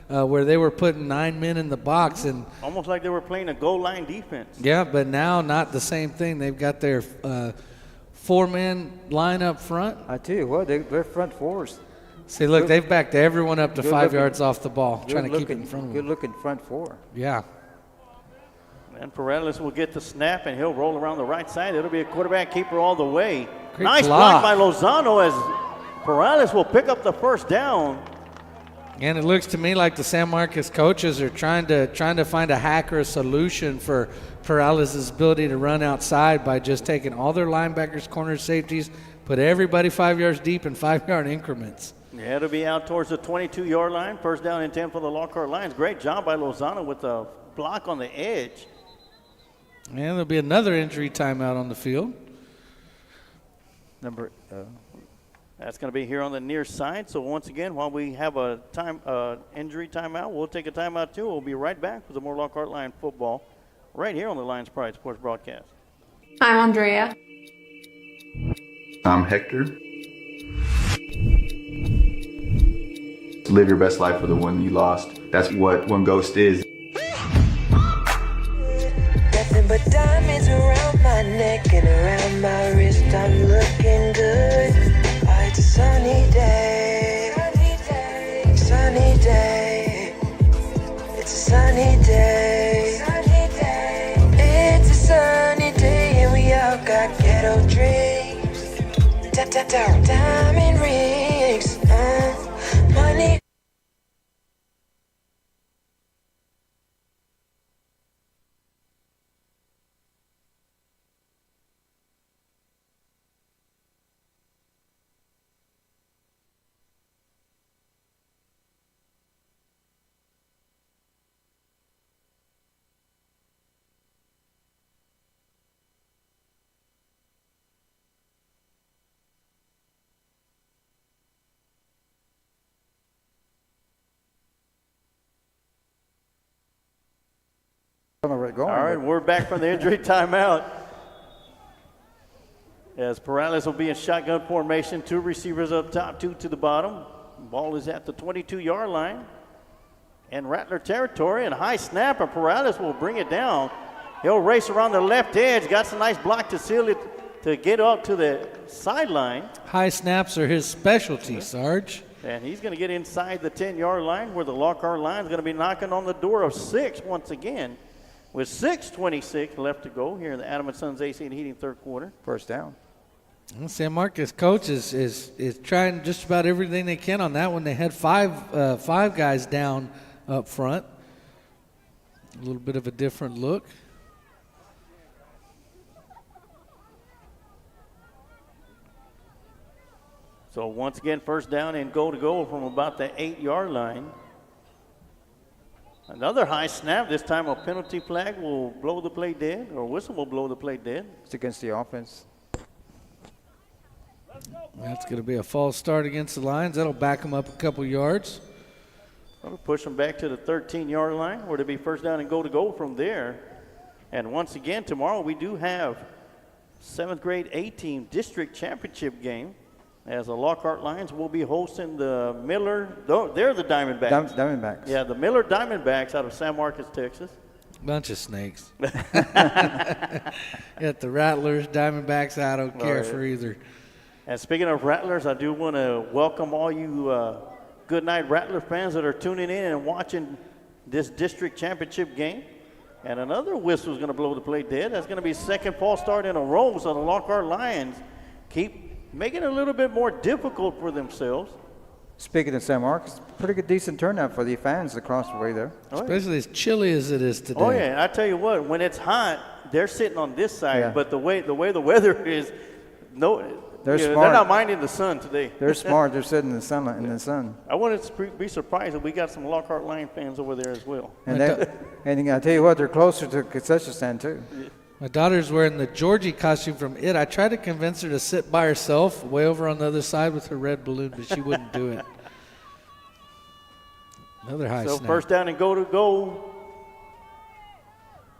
where they were putting 9 men in the box. And almost like they were playing a goal line defense. yeah, but now not the same thing. They've got their 4-man line up front. I tell you what, they're front fours. See, look, they've backed everyone up to 5 yards off the ball, trying to keep it in front of them. Good looking front four. Yeah. And Perales will get the snap, and he'll roll around the right side. It'll be a quarterback keeper all the way. Great nice block by Lozano as Perales will pick up the first down. And it looks to me like the San Marcos coaches are trying to find a hack or a solution for Perales' ability to run outside by just taking all their linebackers, corners, safeties, put everybody 5 yards deep in 5-yard increments. Yeah, it'll be out towards the 22-yard line. First down and 10 for the Lockhart Lions. Great job by Lozano with the block on the edge. And there'll be another injury timeout on the field. That's going to be here on the near side. So once again, while we have a injury timeout, we'll take a timeout too. We'll be right back with some more Lockhart Lion football right here on the Lions Pride Sports broadcast. I'm Andrea. I'm Hector. Live your best life for the one you lost. That's what One Ghost is. Nothing but diamonds around my neck and around my wrist. I'm looking good. Oh, it's a sunny day. Sunny day. It's a sunny day. It's a sunny day and we all got ghetto dreams. Diamond rings. Money. I don't know where it's going. All right, we're back from the injury timeout. As Perales will be in shotgun formation, 2 receivers up top, 2 to the bottom. Ball is at the 22-yard line. And Rattler territory and high snap, and Perales will bring it down. He'll race around the left edge, got some nice block to seal it, to get up to the sideline. High snaps are his specialty, Sarge. And he's going to get inside the 10-yard line where the Lockhart line is going to be knocking on the door of 6 once again. With 6:26 left to go here in the Adam & Sons AC and Heating third quarter. First down. Well, San Marcos coach is trying just about everything they can on that one. They had five guys down up front. A little bit of a different look. So once again, first down and goal to go from about the 8-yard line. Another high snap. This time a penalty flag will blow the play dead, or whistle will blow the play dead. It's against the offense. That's going to be a false start against the Lions. That'll back them up a couple yards. We'll push them back to the 13-yard line where it'll be first down and goal to go from there. And once again, tomorrow we do have 7th grade A-team district championship game, as the Lockhart Lions will be hosting the Miller. They're the Diamondbacks. Diamondbacks. Yeah, the Miller Diamondbacks out of San Marcos, Texas. Bunch of snakes. Got the Rattlers, Diamondbacks. I don't care for either. And speaking of Rattlers, I do want to welcome all you Goodnight Rattler fans that are tuning in and watching this district championship game. And another whistle is going to blow the play dead. That's going to be second false start in a row. So the Lockhart Lions keep making it a little bit more difficult for themselves. Speaking of San Marcos, pretty good, decent turnout for the fans across the way there. Especially as chilly as it is today. Oh yeah, I tell you what, when it's hot, they're sitting on this side, but the way the weather is, they're smart. They're not minding the sun today. They're smart. They're sitting in the sunlight in the sun. I wouldn't be surprised if we got some Lockhart Lion fans over there as well. And I tell you what, they're closer to concession stand too. My daughter's wearing the Georgie costume from It. I tried to convince her to sit by herself way over on the other side with her red balloon, but she wouldn't do it. Another high snap. First down and goal to go.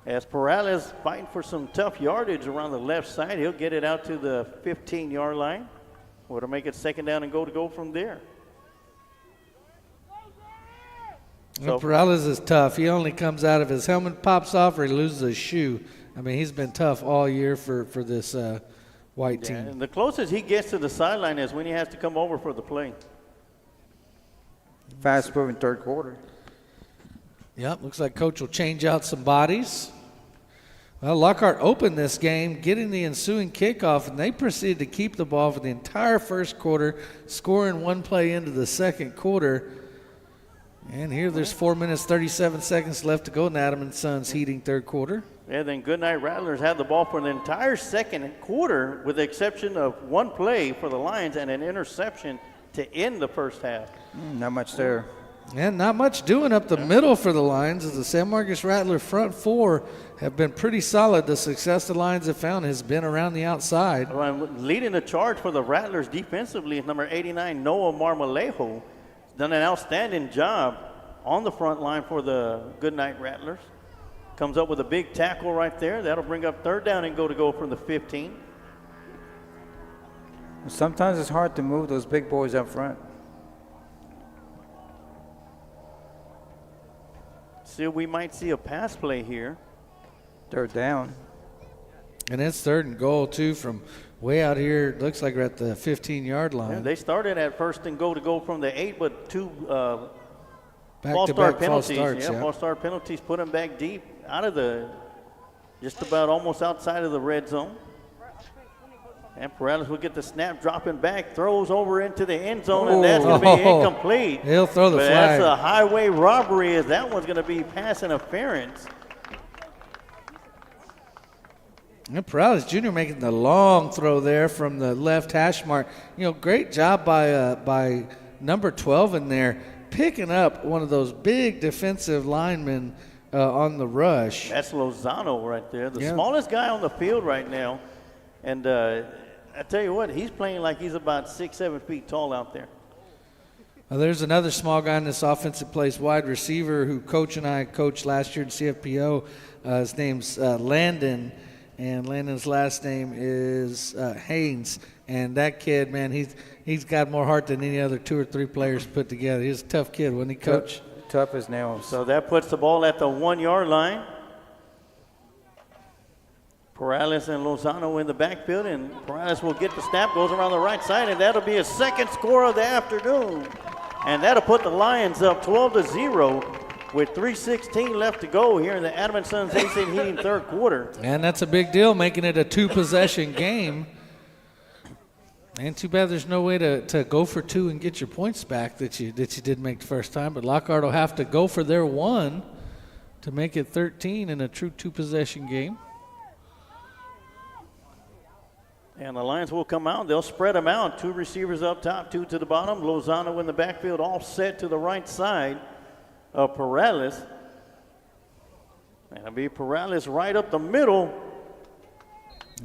As Perales fighting for some tough yardage around the left side, he'll get it out to the 15-yard line. Or to make it second down and go from there. So Perales is tough. He only comes out if his helmet pops off or he loses his shoe. I mean, he's been tough all year for this white team. And the closest he gets to the sideline is when he has to come over for the play. Fast moving third quarter. Yep, looks like Coach will change out some bodies. Well, Lockhart opened this game, getting the ensuing kickoff, and they proceeded to keep the ball for the entire first quarter, scoring one play into the second quarter. And here there's 4 minutes, 37 seconds left to go in Adam & Sons Heating third quarter. And then Goodnight Rattlers had the ball for the entire second quarter with the exception of one play for the Lions and an interception to end the first half. Not much there. And not much doing up the middle for the Lions as the San Marcos Rattler front four have been pretty solid. The success the Lions have found has been around the outside. Well, leading the charge for the Rattlers defensively is number 89, Noah Marmolejo. He's done an outstanding job on the front line for the Goodnight Rattlers. Comes up with a big tackle right there. That'll bring up third down and go from the 15. Sometimes it's hard to move those big boys up front. See, we might see a pass play here. Third down. And it's third and goal, too, from way out here. It looks like we're at the 15-yard line. Yeah, they started at first and go from the 8, but two false start penalties. False start penalties put them back deep out of the, just about almost outside of the red zone. And Perales will get the snap, dropping back, throws over into the end zone, and that's going to be incomplete. He'll throw the flag. That's a highway robbery, as that one's going to be pass interference. And Perales Jr. making the long throw there from the left hash mark. You know, great job by number 12 in there, picking up one of those big defensive linemen on the rush. That's Lozano right there, the smallest guy on the field right now. And I tell you what, he's playing like he's about 6-7 feet tall out there. Well, there's another small guy in this offense that plays wide receiver who Coach and I coached last year in CFPO. His name's Landon, and Landon's last name is Haynes. And that kid, man, he's got more heart than any other 2 or 3 players put together. He's a tough kid, wasn't he, Coach? Tough as nails. So that puts the ball at the 1-yard line. Perales and Lozano in the backfield, and Perales will get the snap, goes around the right side, and that'll be his second score of the afternoon. And that'll put the Lions up 12-0 with 3:16 left to go here in the Adam & Sons AC Heating third quarter. And that's a big deal, making it a 2-possession game. And too bad there's no way to go for 2 and get your points back that you did make the first time. But Lockhart will have to go for their 1 to make it 13 in a true 2-possession game. And the Lions will come out. They'll spread them out. 2 receivers up top, 2 to the bottom. Lozano in the backfield, all set to the right side of Perales. And it'll be Perales right up the middle.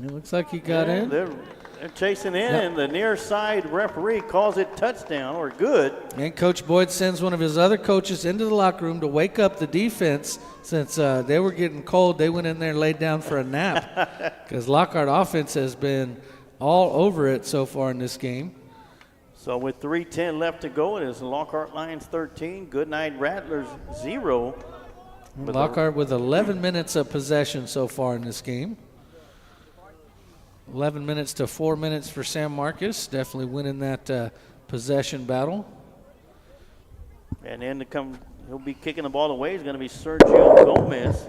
It looks like he got in. They're chasing in, and the near side referee calls it touchdown or good. And Coach Boyd sends one of his other coaches into the locker room to wake up the defense since they were getting cold. They went in there and laid down for a nap because Lockhart offense has been all over it so far in this game. So with 3:10 left to go, it is Lockhart Lions 13, Goodnight Rattlers 0. Lockhart with 11 minutes of possession so far in this game. 11 minutes to 4 minutes for San Marcos. Definitely winning that possession battle. And then he'll be kicking the ball away. It's going to be Sergio Gomez.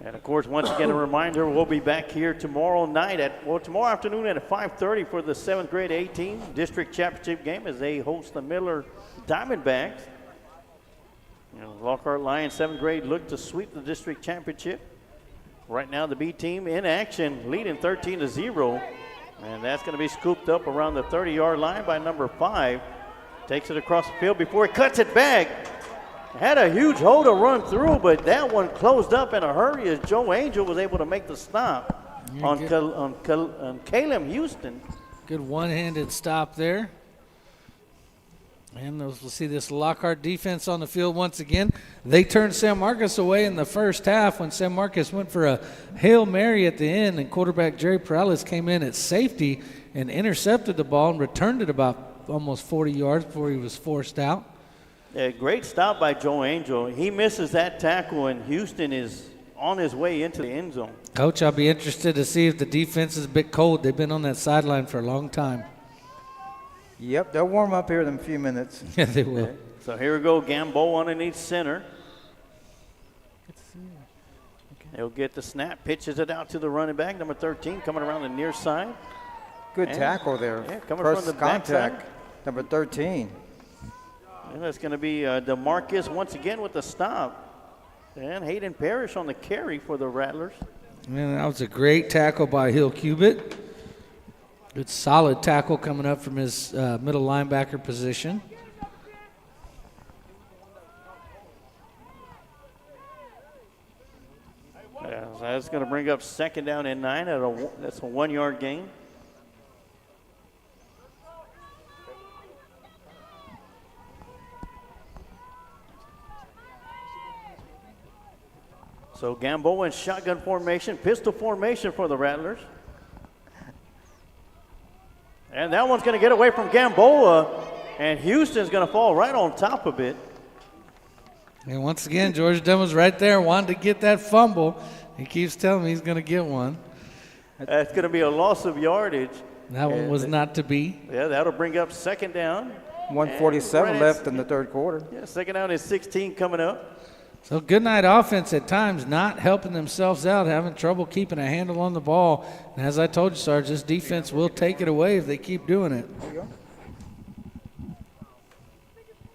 And of course, once again, a reminder, we'll be back here tomorrow afternoon at 5:30 for the 7th grade A team district championship game as they host the Miller Diamondbacks. Lockhart Lions 7th grade look to sweep the district championship. Right now, the B team in action, leading 13-0. And that's going to be scooped up around the 30-yard line by number 5. Takes it across the field before he cuts it back. Had a huge hole to run through, but that one closed up in a hurry as Joe Angel was able to make the stop on Caleb Houston. Good one-handed stop there. And we'll see this Lockhart defense on the field once again. They turned San Marcos away in the first half when San Marcos went for a Hail Mary at the end, and quarterback Jerry Perales came in at safety and intercepted the ball and returned it about almost 40 yards before he was forced out. A great stop by Joe Angel. He misses that tackle, and Houston is on his way into the end zone. Coach, I'll be interested to see if the defense is a bit cold. They've been on that sideline for a long time. Yep, they'll warm up here in a few minutes. Yeah, they will. Okay. So here we go, Gamboa underneath center. He'll get the snap, pitches it out to the running back, number 13, coming around the near side. Good tackle there. Yeah, coming First from the contact, backside. number 13. And that's going to be DeMarcus once again with the stop. And Hayden Parrish on the carry for the Rattlers. Man, that was a great tackle by Hill Cubitt. Good solid tackle coming up from his middle linebacker position. Yeah, so that's going to bring up 2nd down and 9. That's a 1-yard gain. So Gamboa in shotgun formation, pistol formation for the Rattlers. And that one's going to get away from Gamboa, and Houston's going to fall right on top of it. And once again, George Dunn right there, wanted to get that fumble. He keeps telling me he's going to get one. That's going to be a loss of yardage. That one was not to be. Yeah, that'll bring up 2nd down. 1:47 left in the third quarter. Yeah, 2nd down is 16 coming up. So Goodnight offense at times not helping themselves out, having trouble keeping a handle on the ball. And as I told you, Sarge, this defense will take it away if they keep doing it.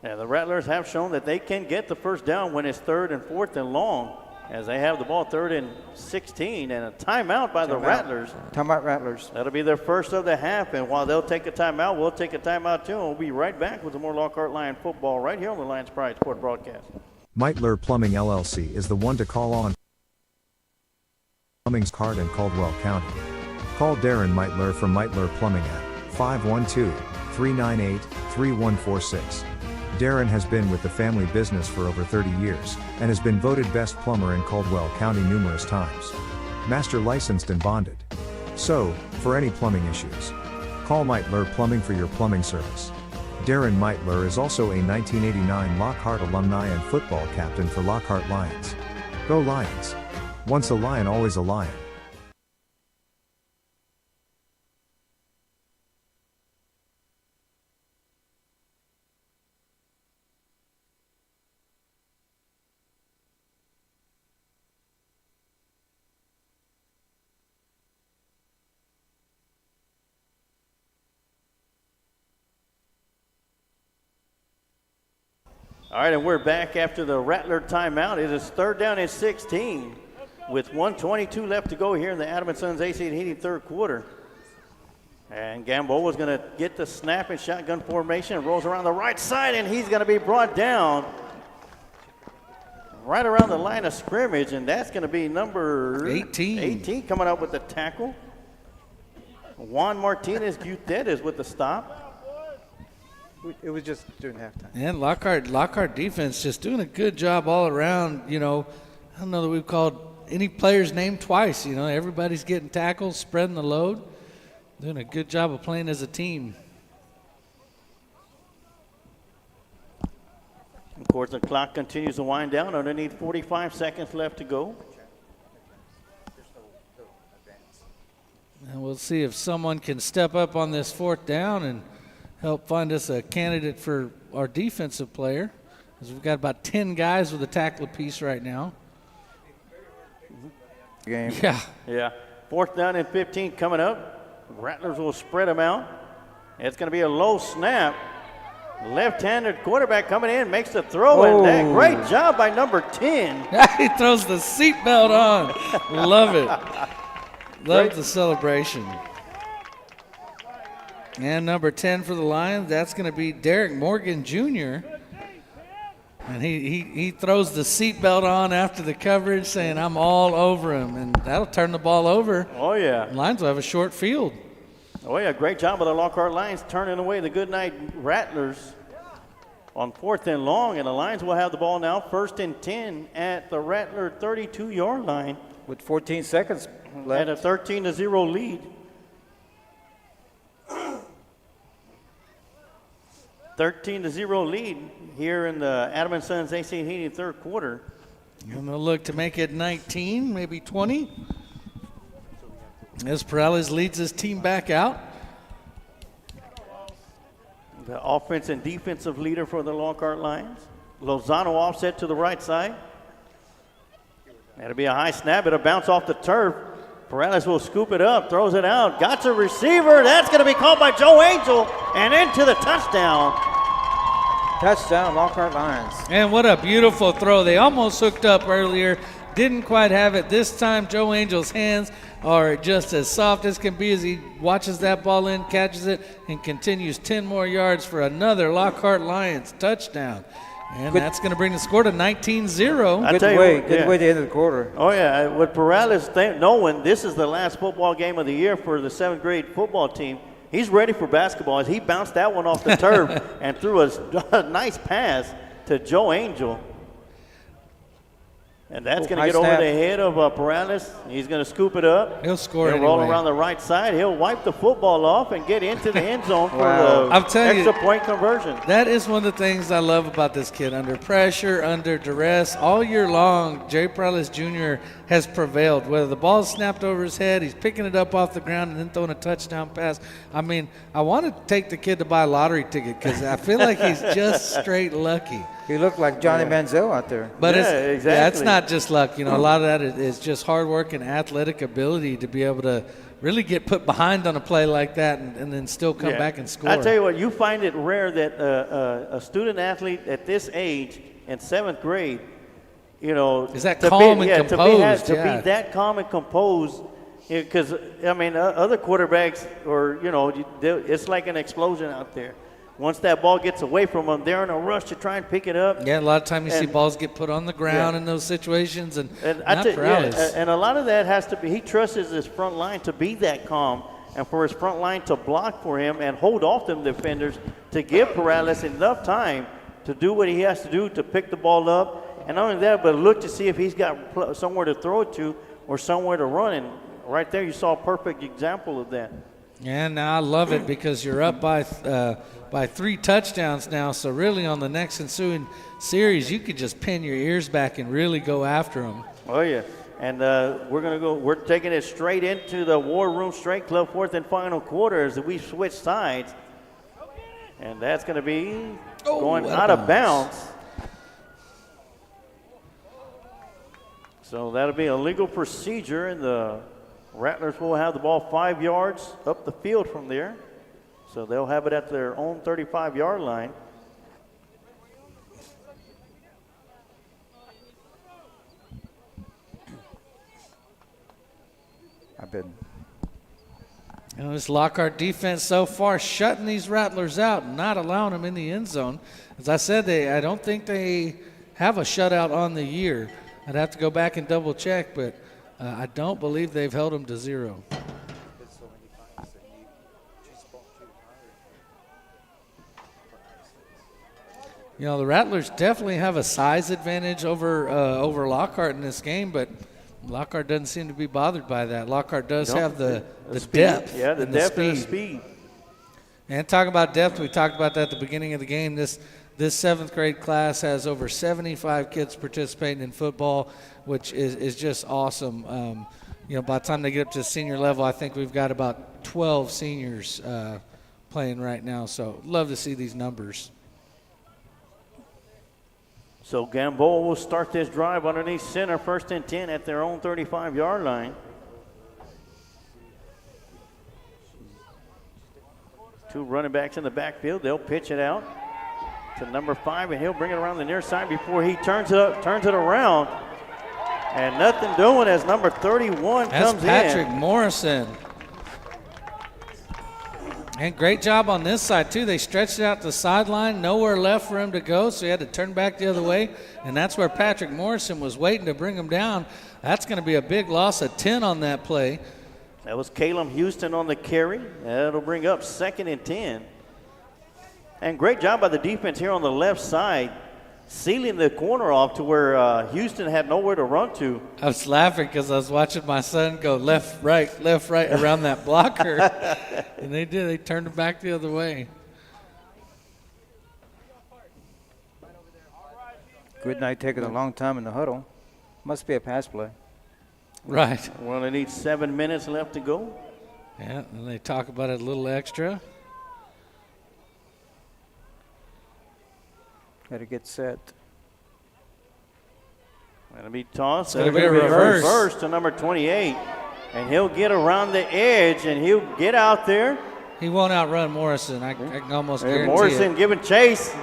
Yeah, the Rattlers have shown that they can get the first down when it's 3rd and 4th and long, as they have the ball 3rd and 16, and a timeout by the Rattlers. Timeout Rattlers. That'll be their first of the half, and while they'll take a timeout, we'll take a timeout too, and we'll be right back with some more Lockhart Lion football right here on the Lions Pride Sport broadcast. Meitler Plumbing LLC is the one to call on. Plumbing's Card in Caldwell County. Call Darren Meitler from Meitler Plumbing at 512-398-3146. Darren has been with the family business for over 30 years and has been voted best plumber in Caldwell County numerous times. Master licensed and bonded. So, for any plumbing issues, call Meitler Plumbing for your plumbing service. Darren Meitler is also a 1989 Lockhart alumni and football captain for Lockhart Lions. Go Lions! Once a Lion, always a Lion. All right, and we're back after the Rattler timeout. It is 3rd down and 16 with 1:22 left to go here in the Adam & Sons AC and Heating third quarter. And Gamboa is going to get the snap in shotgun formation, rolls around the right side, and he's going to be brought down right around the line of scrimmage, and that's going to be number 18 coming up with the tackle. Juan Martinez Gutierrez with the stop. It was just during halftime. And Lockhart defense just doing a good job all around. You know, I don't know that we've called any player's name twice. You know, everybody's getting tackles, spreading the load, doing a good job of playing as a team. Of course, the clock continues to wind down. Underneath 45 seconds left to go. And we'll see if someone can step up on this 4th down and help find us a candidate for our defensive player, because we've got about 10 guys with a tackle apiece right now. Game. Yeah. 4th down and 15 coming up. Rattlers will spread them out. It's going to be a low snap. Left-handed quarterback coming in, makes the throw, and that great job by number 10. He throws the seatbelt on. Love it. Love the celebration. And number 10 for the Lions, that's going to be Derek Morgan Jr. And he throws the seatbelt on after the coverage saying, I'm all over him. And that'll turn the ball over. Oh, yeah. Lions will have a short field. Oh, yeah, great job of the Lockhart Lions turning away the Goodnight Rattlers on 4th and long. And the Lions will have the ball now, 1st and 10 at the Rattler 32-yard line. With 14 seconds left. At a 13-0 lead. 13-0 lead here in the Adam & Sons AC Heating third quarter. And they'll look to make it 19, maybe 20. As Perales leads his team back out. The offense and defensive leader for the Lockhart Lions. Lozano offset to the right side. That'll be a high snap. It'll bounce off the turf. Perales will scoop it up, throws it out. Got a receiver. That's going to be caught by Joe Angel and into the touchdown. Touchdown, Lockhart Lions. And what a beautiful throw. They almost hooked up earlier. Didn't quite have it. This time, Joe Angel's hands are just as soft as can be as he watches that ball in, catches it, and continues 10 more yards for another Lockhart Lions touchdown. And that's going to bring the score to 19-0. Good way to end the quarter. Oh, yeah. With Perales knowing this is the last football game of the year for the 7th grade football team, he's ready for basketball as he bounced that one off the turf and threw a nice pass to Joe Angel. And that's going to get over the head of Perales. He's going to scoop it up. He'll score He'll roll around the right side. He'll wipe the football off and get into the end zone for the extra point conversion. That is one of the things I love about this kid. Under pressure, under duress, all year long, Jay Perales Jr. has prevailed. Whether the ball's snapped over his head, he's picking it up off the ground and then throwing a touchdown pass. I mean, I want to take the kid to buy a lottery ticket because I feel like he's just straight lucky. He looked like Johnny Manziel out there. But it's not just luck. You know, a lot of that is just hard work and athletic ability to be able to really get put behind on a play like that and then still come back and score. I tell you what, you find it rare that a student athlete at this age in 7th grade, you know, is that calm and composed? To be that calm and composed, because I mean, other quarterbacks, or you know, it's like an explosion out there. Once that ball gets away from them, they're in a rush to try and pick it up. Yeah, a lot of times you see balls get put on the ground in those situations, and and a lot of that has to be, he trusts his front line to be that calm and for his front line to block for him and hold off them defenders to give Perales enough time to do what he has to do to pick the ball up. And not only that, but look to see if he's got somewhere to throw it to or somewhere to run. And right there you saw a perfect example of that. Yeah, now I love it because you're up by 3 touchdowns now. So really on the next ensuing series, you could just pin your ears back and really go after them. Oh, yeah. And we're taking it straight into the War Room Straight Club 4th and final quarter as we switch sides. And that's going to be going out of bounds. So that'll be a legal procedure, and the Rattlers will have the ball 5 yards up the field from there. So they'll have it at their own 35-yard line. You know, this Lockhart defense so far shutting these Rattlers out and not allowing them in the end zone. As I said, I don't think they have a shutout on the year. I'd have to go back and double check, but I don't believe they've held them to 0. You know, the Rattlers definitely have a size advantage over Lockhart in this game, but Lockhart doesn't seem to be bothered by that. Lockhart does have the depth. Yeah, the depth and the speed. And talking about depth, we talked about that at the beginning of the game. This 7th grade class has over 75 kids participating in football, which is just awesome. You know, by the time they get up to senior level, I think we've got about 12 seniors playing right now. So love to see these numbers. So Gamboa will start this drive underneath center, 1st and 10 at their own 35-yard line. 2 running backs in the backfield. They'll pitch it out to number 5, and he'll bring it around the near side before he turns it around. And nothing doing as number 31 comes in. That's Patrick Morrison. And great job on this side, too. They stretched it out to the sideline, nowhere left for him to go, so he had to turn back the other way. And that's where Patrick Morrison was waiting to bring him down. That's going to be a big loss of 10 on that play. That was Caleb Houston on the carry. That'll bring up 2nd and 10. And great job by the defense here on the left side, sealing the corner off to where Houston had nowhere to run to. I was laughing because I was watching my son go left, right around that blocker. And they did. They turned him back the other way. Goodnight taking a long time in the huddle. Must be a pass play. Right. Well, they need 7 minutes left to go. Yeah, and they talk about it a little extra. Got to get set. That'll be tossed. That'll be a reverse to number 28. And he'll get around the edge, and he'll get out there. He won't outrun Morrison. I can almost guarantee Morrison it. giving chase.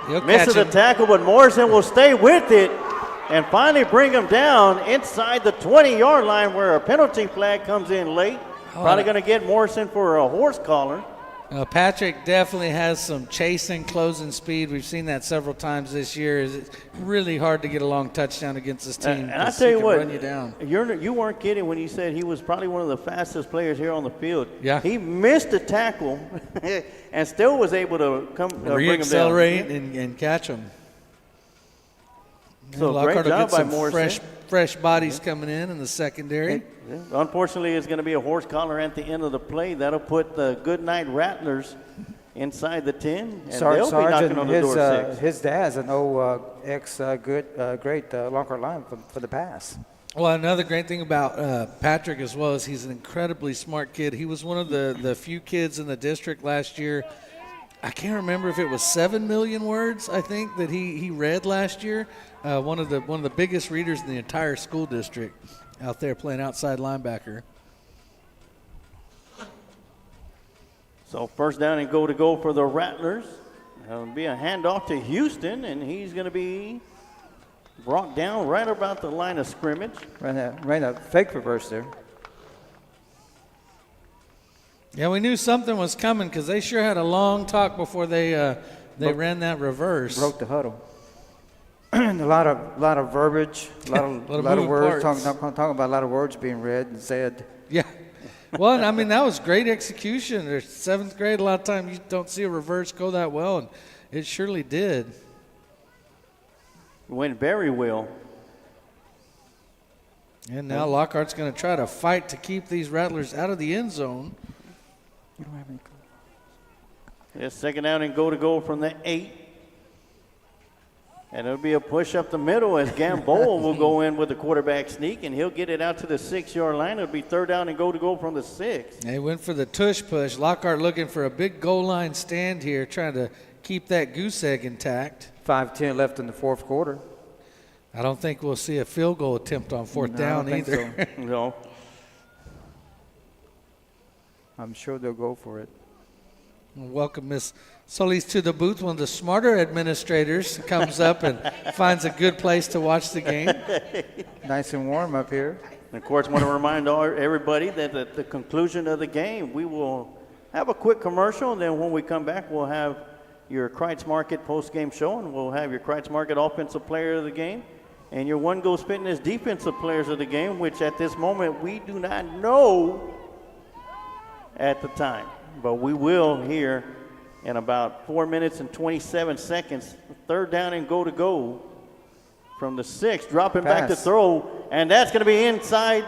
He'll Misses the tackle, but Morrison will stay with it and finally bring him down inside the 20-yard line where a penalty flag comes in late. Probably going to get Morrison for a horse collar. Patrick definitely has some chasing, closing speed. We've seen that several times this year. It's really hard to get a long touchdown against this team. And I tell you what, run you down. You weren't kidding when you said he was probably one of the fastest players here on the field. Yeah. He missed a tackle and still was able to bring him down. Re-accelerate and catch him. So Lockhart great job will by get Morrison. some fresh bodies coming in the secondary. Unfortunately, it's going to be a horse collar at the end of the play. That'll put the Goodnight Rattlers inside the 10, and they'll be knocking on the door 6. His dad's an old great Lockhart line for the pass. Well, another great thing about Patrick as well is he's an incredibly smart kid. He was one of the few kids in the district last year. I can't remember if it was 7 million words, I think, that he read last year. One of the biggest readers in the entire school district out there playing outside linebacker. So first down and go for the Rattlers. That'll be a handoff to Houston, and he's going to be brought down right about the line of scrimmage. Ran a fake reverse there. Yeah, we knew something was coming because they sure had a long talk before they ran that reverse. Broke the huddle. a lot of verbiage, a lot of words. Talking about a lot of words being read and said. Yeah. Well, I mean, that was great execution. There's 7th grade, a lot of times you don't see a reverse go that well, and it surely did. Went very well. And now Lockhart's going to try to fight to keep these Rattlers out of the end zone. You don't have any. Yeah, second down and go from the 8. And it'll be a push up the middle as Gamboa will go in with the quarterback sneak, and he'll get it out to the 6-yard line. It'll be third down and go from the 6. They went for the tush push. Lockhart looking for a big goal line stand here, trying to keep that goose egg intact. 5:10 left in the fourth quarter. I don't think we'll see a field goal attempt on fourth down either. So. No. I'm sure they'll go for it. Welcome Miss Solis to the booth. One of the smarter administrators comes up and finds a good place to watch the game. Nice and warm up here. And of course, want to remind everybody that at the conclusion of the game, we will have a quick commercial, and then when we come back, we'll have your Kreitz Market post-game show, and we'll have your Kreitz Market offensive player of the game and your One Goals Fitness defensive players of the game, which at this moment we do not know at the time. But we will here in about 4 minutes and 27 seconds. Third down and go from the 6. Dropping back to throw, and that's going to be inside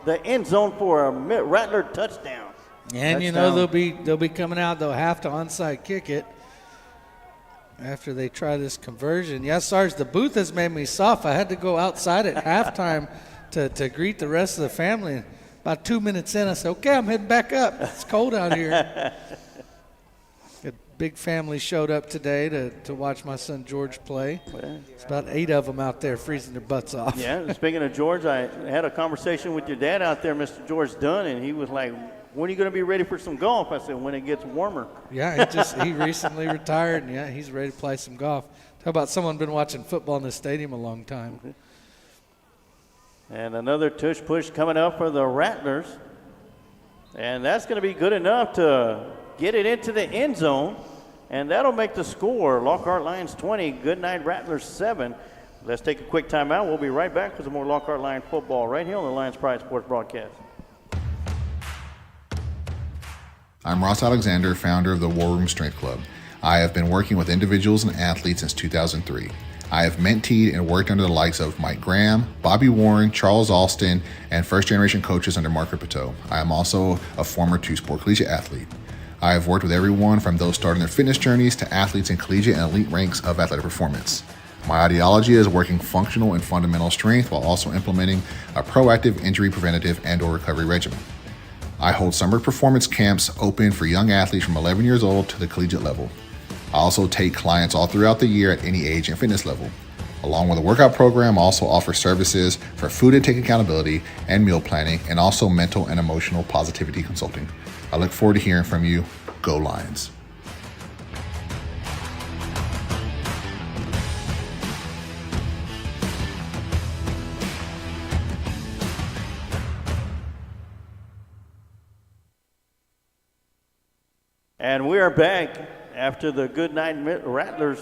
the end zone for a Rattler touchdown. And you know they'll be coming out. They'll have to onside kick it after they try this conversion. Yes, Sarge, the booth has made me soft. I had to go outside at halftime to greet the rest of the family. About 2 minutes in, I said, okay, I'm heading back up. It's cold out here. A big family showed up today to watch my son George play. It's about 8 of them out there freezing their butts off. Yeah, speaking of George, I had a conversation with your dad out there, Mr. George Dunn, and he was like, when are you going to be ready for some golf? I said, when it gets warmer. Yeah, he recently retired, and yeah, he's ready to play some golf. Talk about someone been watching football in the stadium a long time. Okay. And another tush push coming up for the Rattlers. And that's going to be good enough to get it into the end zone, and that'll make the score. Lockhart Lions 20, Goodnight Rattlers 7. Let's take a quick timeout. We'll be right back with some more Lockhart Lions football right here on the Lions Pride Sports broadcast. I'm Ross Alexander, founder of the War Room Strength Club. I have been working with individuals and athletes since 2003. I have mentored and worked under the likes of Mike Graham, Bobby Warren, Charles Alston, and first-generation coaches under Mark Ripito. I am also a former two-sport collegiate athlete. I have worked with everyone from those starting their fitness journeys to athletes in collegiate and elite ranks of athletic performance. My ideology is working functional and fundamental strength while also implementing a proactive injury preventative and/or recovery regimen. I hold summer performance camps open for young athletes from 11 years old to the collegiate level. I also take clients all throughout the year at any age and fitness level. Along with a workout program, I also offer services for food intake accountability and meal planning, and also mental and emotional positivity consulting. I look forward to hearing from you. Go Lions. And we are back after the Goodnight Rattlers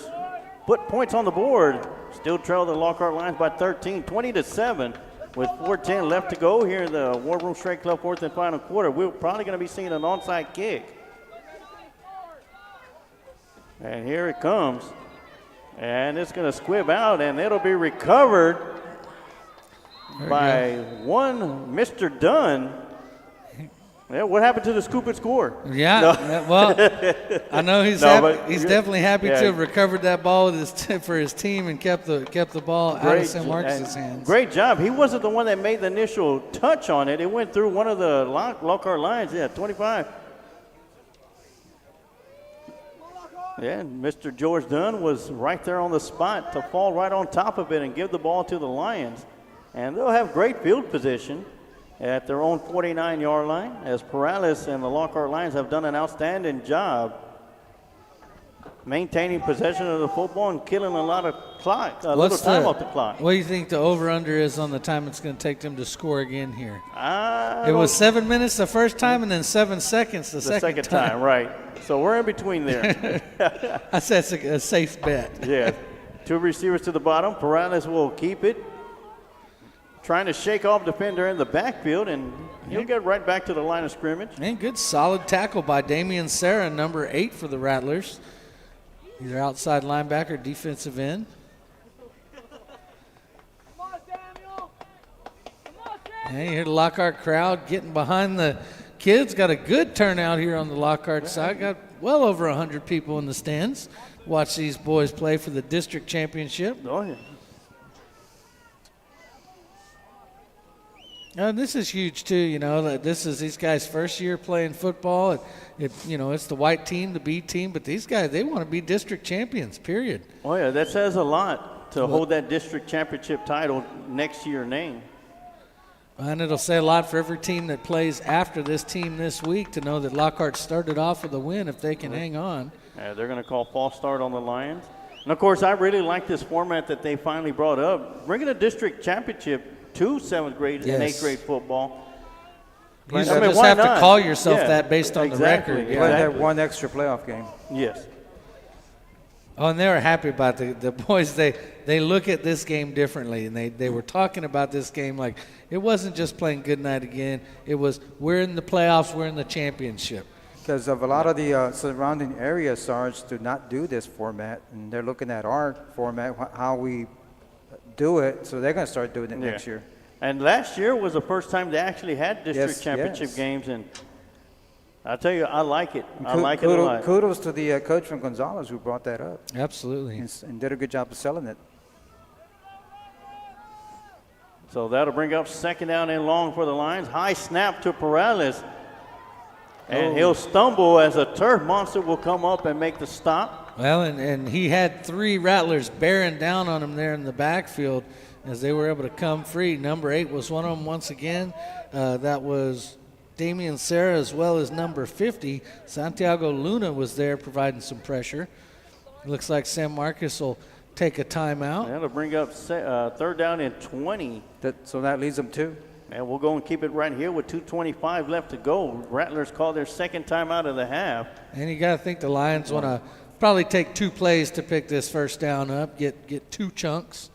put points on the board. Still trail the Lockhart Lions by 13, 20-7, with 4:10 left to go here in the War Room Strength Club fourth and final quarter. We're probably going to be seeing an onside kick. And here it comes. And it's going to squib out, and it'll be recovered by one Mr. Dunn. Yeah, what happened to the scoop and score? Yeah, No. well, I know he's he's definitely happy to have recovered that ball with for his team and kept the ball out of San Marcos' hands. Great job. He wasn't the one that made the initial touch on it. It went through one of the Lockhart Lions. Yeah, 25. Yeah, and Mr. George Dunn was right there on the spot to fall right on top of it and give the ball to the Lions. And they'll have great field position at their own 49-yard line, as Perales and the Lockhart Lions have done an outstanding job maintaining possession of the football and killing a lot of little time off the clock. What do you think the over-under is on the time it's going to take them to score again here? It was 7 minutes the first time and then 7 seconds the second time. Right. So we're in between there. I said it's a safe bet. Yeah. Two receivers to the bottom. Perales will keep it, trying to shake off defender in the backfield, and he'll get right back to the line of scrimmage. And good solid tackle by Damian Serra, number 8 for the Rattlers. Either outside linebacker, defensive end. And you hear the Lockhart crowd getting behind the kids. Got a good turnout here on the Lockhart side. Got well over 100 people in the stands. Watch these boys play for the district championship. Oh, yeah. This is huge too. You know, this is these guys' first year playing football. It's the white team, the B team, but these guys, they want to be district champions. Period. Oh yeah, that says a lot to hold that district championship title next to your name. And it'll say a lot for every team that plays after this team this week to know that Lockhart started off with a win if they can hang on. They're going to call false start on the Lions. And of course, I really like this format that they finally brought up, bringing a district championship to 7th grade and 8th grade football. You just have to call yourself that based on the record. You might have one extra playoff game. Yes. Oh, and they were happy about the boys. They look at this game differently, and they were talking about this game like it wasn't just playing Goodnight again. It was we're in the playoffs, we're in the championship. Because of a lot of the surrounding area starts to not do this format, and they're looking at our format, how we do it, so they're going to start doing it next year. And last year was the first time they actually had district championship games, and I tell you, I like it. I like it a lot. Kudos to the coach from Gonzales who brought that up. Absolutely. And did a good job of selling it. So that'll bring up second down and long for the Lions. High snap to Perales. And he'll stumble as a turf monster will come up and make the stop. Well, and he had 3 Rattlers bearing down on him there in the backfield as they were able to come free. Number 8 was one of them once again. That was Damian Serra, as well as number 50. Santiago Luna was there providing some pressure. It looks like San Marcos will take a timeout. That'll bring up third down and 20. So that leads them to? And we'll go and keep it right here with 2:25 left to go. Rattlers call their second timeout of the half. And you got to think the Lions want to probably take 2 plays to pick this first down up, get 2 chunks.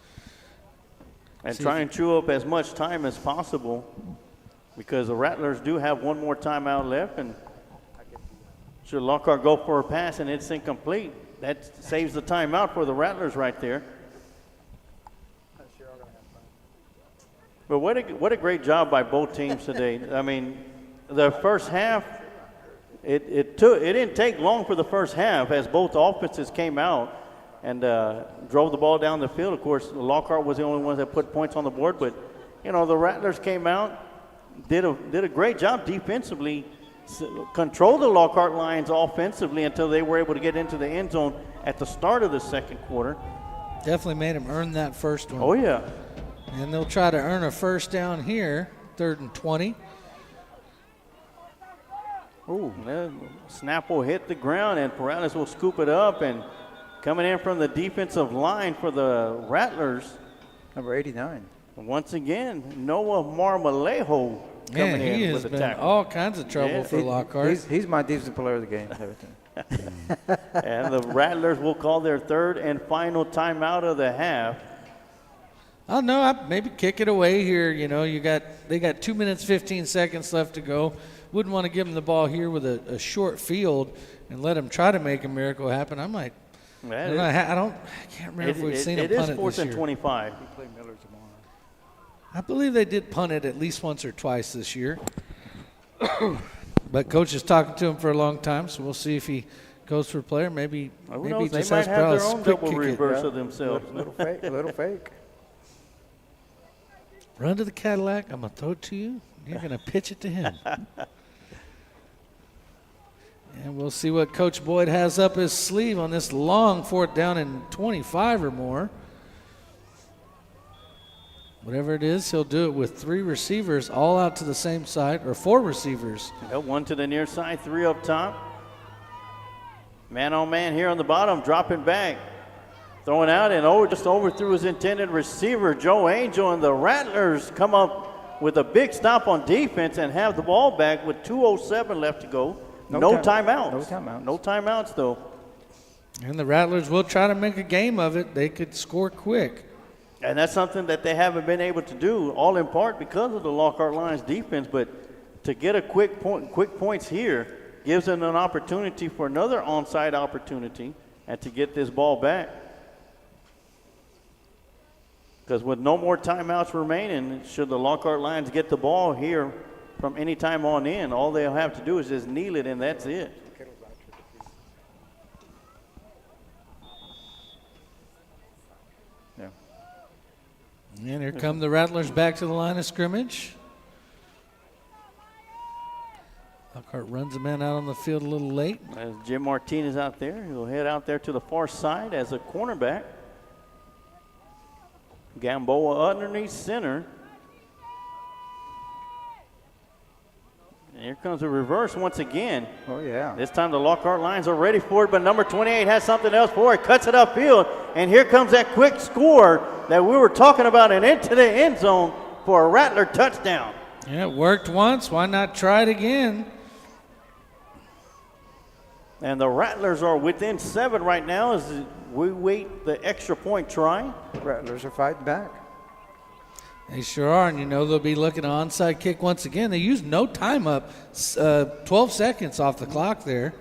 And try and chew up as much time as possible because the Rattlers do have 1 more timeout left. And should Lockhart go for a pass and it's incomplete, that saves the timeout for the Rattlers right there. But what a great job by both teams today. I mean, the first half, it didn't take long for the first half as both offenses came out and drove the ball down the field. Of course, Lockhart was the only ones that put points on the board, but you know the Rattlers came out, did a great job defensively, controlled the Lockhart Lions offensively until they were able to get into the end zone at the start of the second quarter. Definitely made them earn that first one. Oh yeah. And they'll try to earn a first down here, 3rd and 20. Ooh, snap will hit the ground and Perales will scoop it up, and coming in from the defensive line for the Rattlers, number 89. Once again, Noah Marmolejo coming in with the tackle. He has been all kinds of trouble for Lockhart. He's my defensive player of the game. And the Rattlers will call their 3rd and final timeout of the half. Oh no, maybe kick it away here. You know, they got 2 minutes 15 seconds left to go. Wouldn't want to give them the ball here with a short field and let them try to make a miracle happen. I might. I can't remember if we've seen them punt it this year. It is 4th and 25. I believe they did punt it at least once or twice this year. But coach is talking to him for a long time, so we'll see if he goes for a player. Maybe they just might has have their Perales own quick double kick reverse it. of themselves. A little fake. Run to the Cadillac. I'm going to throw it to you. You're going to pitch it to him. And we'll see what Coach Boyd has up his sleeve on this long 4th down and 25 or more. Whatever it is, he'll do it with 3 receivers all out to the same side, or 4 receivers. 1 to the near side, 3 up top. Man on man here on the bottom, dropping back. Throwing out and just overthrew his intended receiver, Joe Angel, and the Rattlers come up with a big stop on defense and have the ball back with 2:07 left to go. No timeouts. No timeouts, though. And the Rattlers will try to make a game of it. They could score quick. And that's something that they haven't been able to do, all in part because of the Lockhart Lions defense. But to get a quick points here gives them an opportunity for another onside opportunity and to get this ball back. Because with no more timeouts remaining, should the Lockhart Lions get the ball here from any time on in, all they'll have to do is just kneel it, and that's it. Yeah. And here come the Rattlers back to the line of scrimmage. Lockhart runs a man out on the field a little late. As Jim Martinez out there, he'll head out there to the far side as a cornerback. Gamboa underneath center. And here comes a reverse once again. Oh, yeah. This time the Lockhart Lions are ready for it, but number 28 has something else for it. Cuts it upfield, and here comes that quick score that we were talking about and into the end zone for a Rattler touchdown. Yeah, it worked once. Why not try it again? And the Rattlers are within 7 right now as we wait the extra point try. The Rattlers are fighting back. They sure are, and you know they'll be looking at an onside kick once again. They used no time up, 12 seconds off the clock there.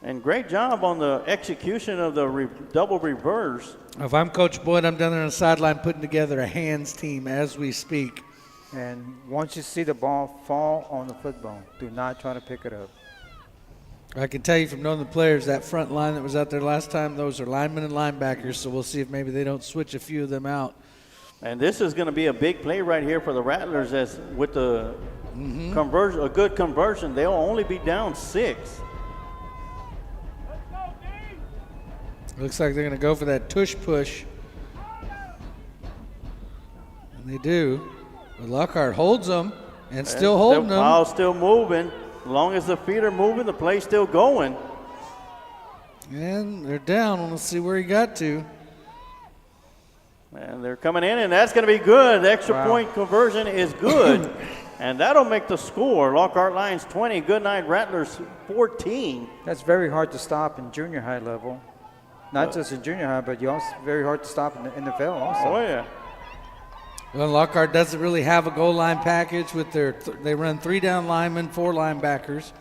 And great job on the execution of the double reverse. If I'm Coach Boyd, I'm down there on the sideline putting together a hands team as we speak. And once you see the ball fall on the football, do not try to pick it up. I can tell you from knowing the players, that front line that was out there last time, those are linemen and linebackers, so we'll see if maybe they don't switch a few of them out. And this is going to be a big play right here for the Rattlers as with the conversion, a good conversion, they'll only be down 6. Looks like they're going to go for that tush push. And they do. But Lockhart holds them and still holding them. The ball's still moving. As long as the feet are moving, the play's still going. And they're down. Let's see where he got to. And they're coming in, and that's going to be good. The extra point conversion is good. And that'll make the score. Lockhart Lions 20, Goodnight Rattlers 14. That's very hard to stop in junior high level. Not just in junior high, but also very hard to stop in the NFL also. Oh, yeah. Well, Lockhart doesn't really have a goal line package with they run 3 down linemen, 4 linebackers.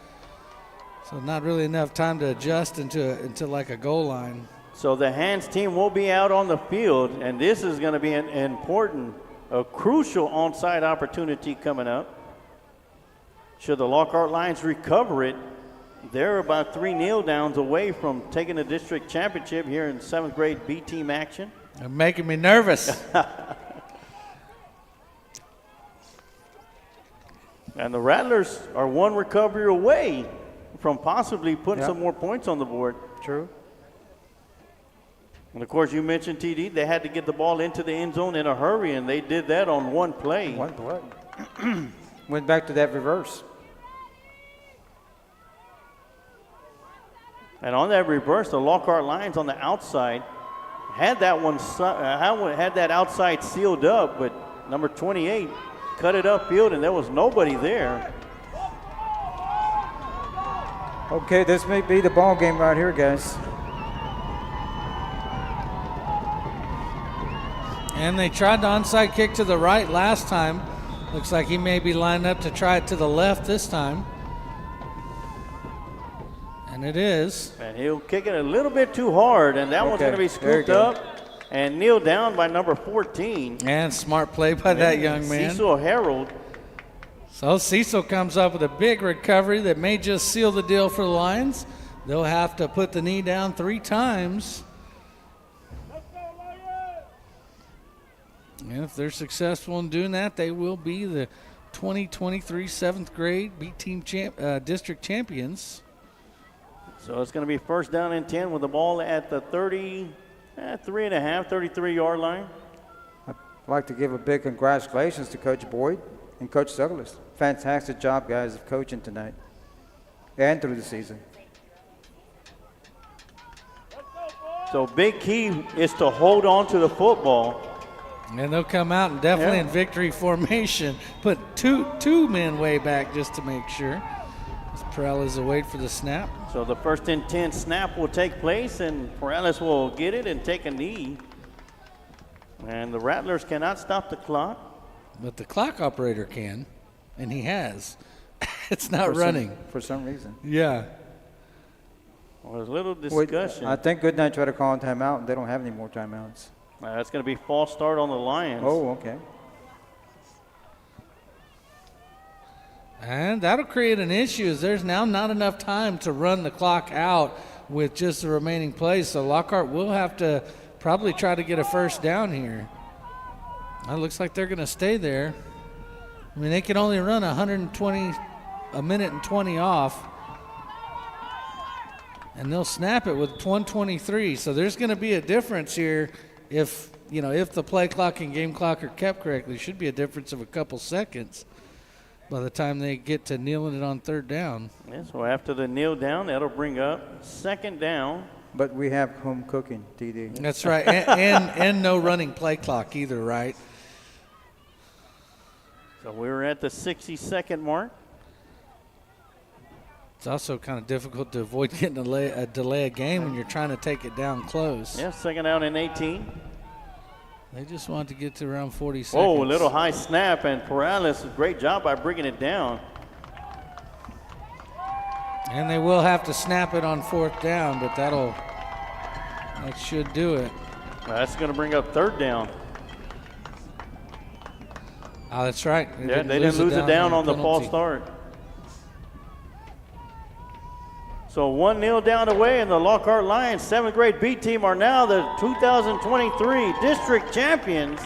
So not really enough time to adjust into like a goal line. So the hands team will be out on the field, and this is going to be an important, a crucial onside opportunity coming up. Should the Lockhart Lions recover it, they're about 3 kneel downs away from taking the district championship here in 7th grade B team action. They're making me nervous. And the Rattlers are 1 recovery away from possibly putting some more points on the board. True. And, of course, you mentioned, TD, they had to get the ball into the end zone in a hurry, and they did that on 1 play. 1 play. Went back to that reverse. And on that reverse, the Lockhart Lions on the outside had that outside sealed up, but number 28 cut it upfield, and there was nobody there. Okay, this may be the ball game right here, guys. And they tried the onside kick to the right last time. Looks like he may be lined up to try it to the left this time. And it is. And he'll kick it a little bit too hard, and that one's going to be scooped up and kneeled down by number 14. And smart play by that young man. Cecil Harold. So Cecil comes up with a big recovery that may just seal the deal for the Lions. They'll have to put the knee down 3 times. And if they're successful in doing that, they will be the 2023 7th grade B team district champions. So it's going to be 1st down and 10 with the ball at the 33-yard line. I'd like to give a big congratulations to Coach Boyd and Coach Douglas. Fantastic job, guys, of coaching tonight and through the season. So big key is to hold on to the football. And they'll come out and definitely in victory formation. Put two men way back just to make sure. As Perales will wait for the snap. So the 1st and 10 snap will take place, and Perales will get it and take a knee. And the Rattlers cannot stop the clock. But the clock operator can, and he has. It's not running. For some reason. Yeah. Well, there's a little discussion. I think Goodnight tried to call a timeout, and they don't have any more timeouts. That's going to be false start on the Lions. Oh, okay. And that'll create an issue as there's now not enough time to run the clock out with just the remaining plays. So Lockhart will have to probably try to get a 1st down here. It looks like they're going to stay there. I mean, they can only run a minute and 20 off. And they'll snap it with 1:23. So there's going to be a difference here if the play clock and game clock are kept correctly. Should be a difference of a couple seconds by the time they get to kneeling it on 3rd down. Yeah, so after the kneel down, that'll bring up 2nd down. But we have home cooking, TD. That's right, and no running play clock either, right? So we're at the 60-second mark. It's also kind of difficult to avoid getting a delay a game when you're trying to take it down close. Yeah, 2nd down and 18. They just want to get to around 40 seconds. Oh, a little high snap, and Perales, great job by bringing it down. And they will have to snap it on 4th down, but that should do it. That's going to bring up 3rd down. Oh, that's right. They didn't lose it down on the false start. So 1 kneel down away, and the Lockhart Lions 7th grade B team are now the 2023 district champions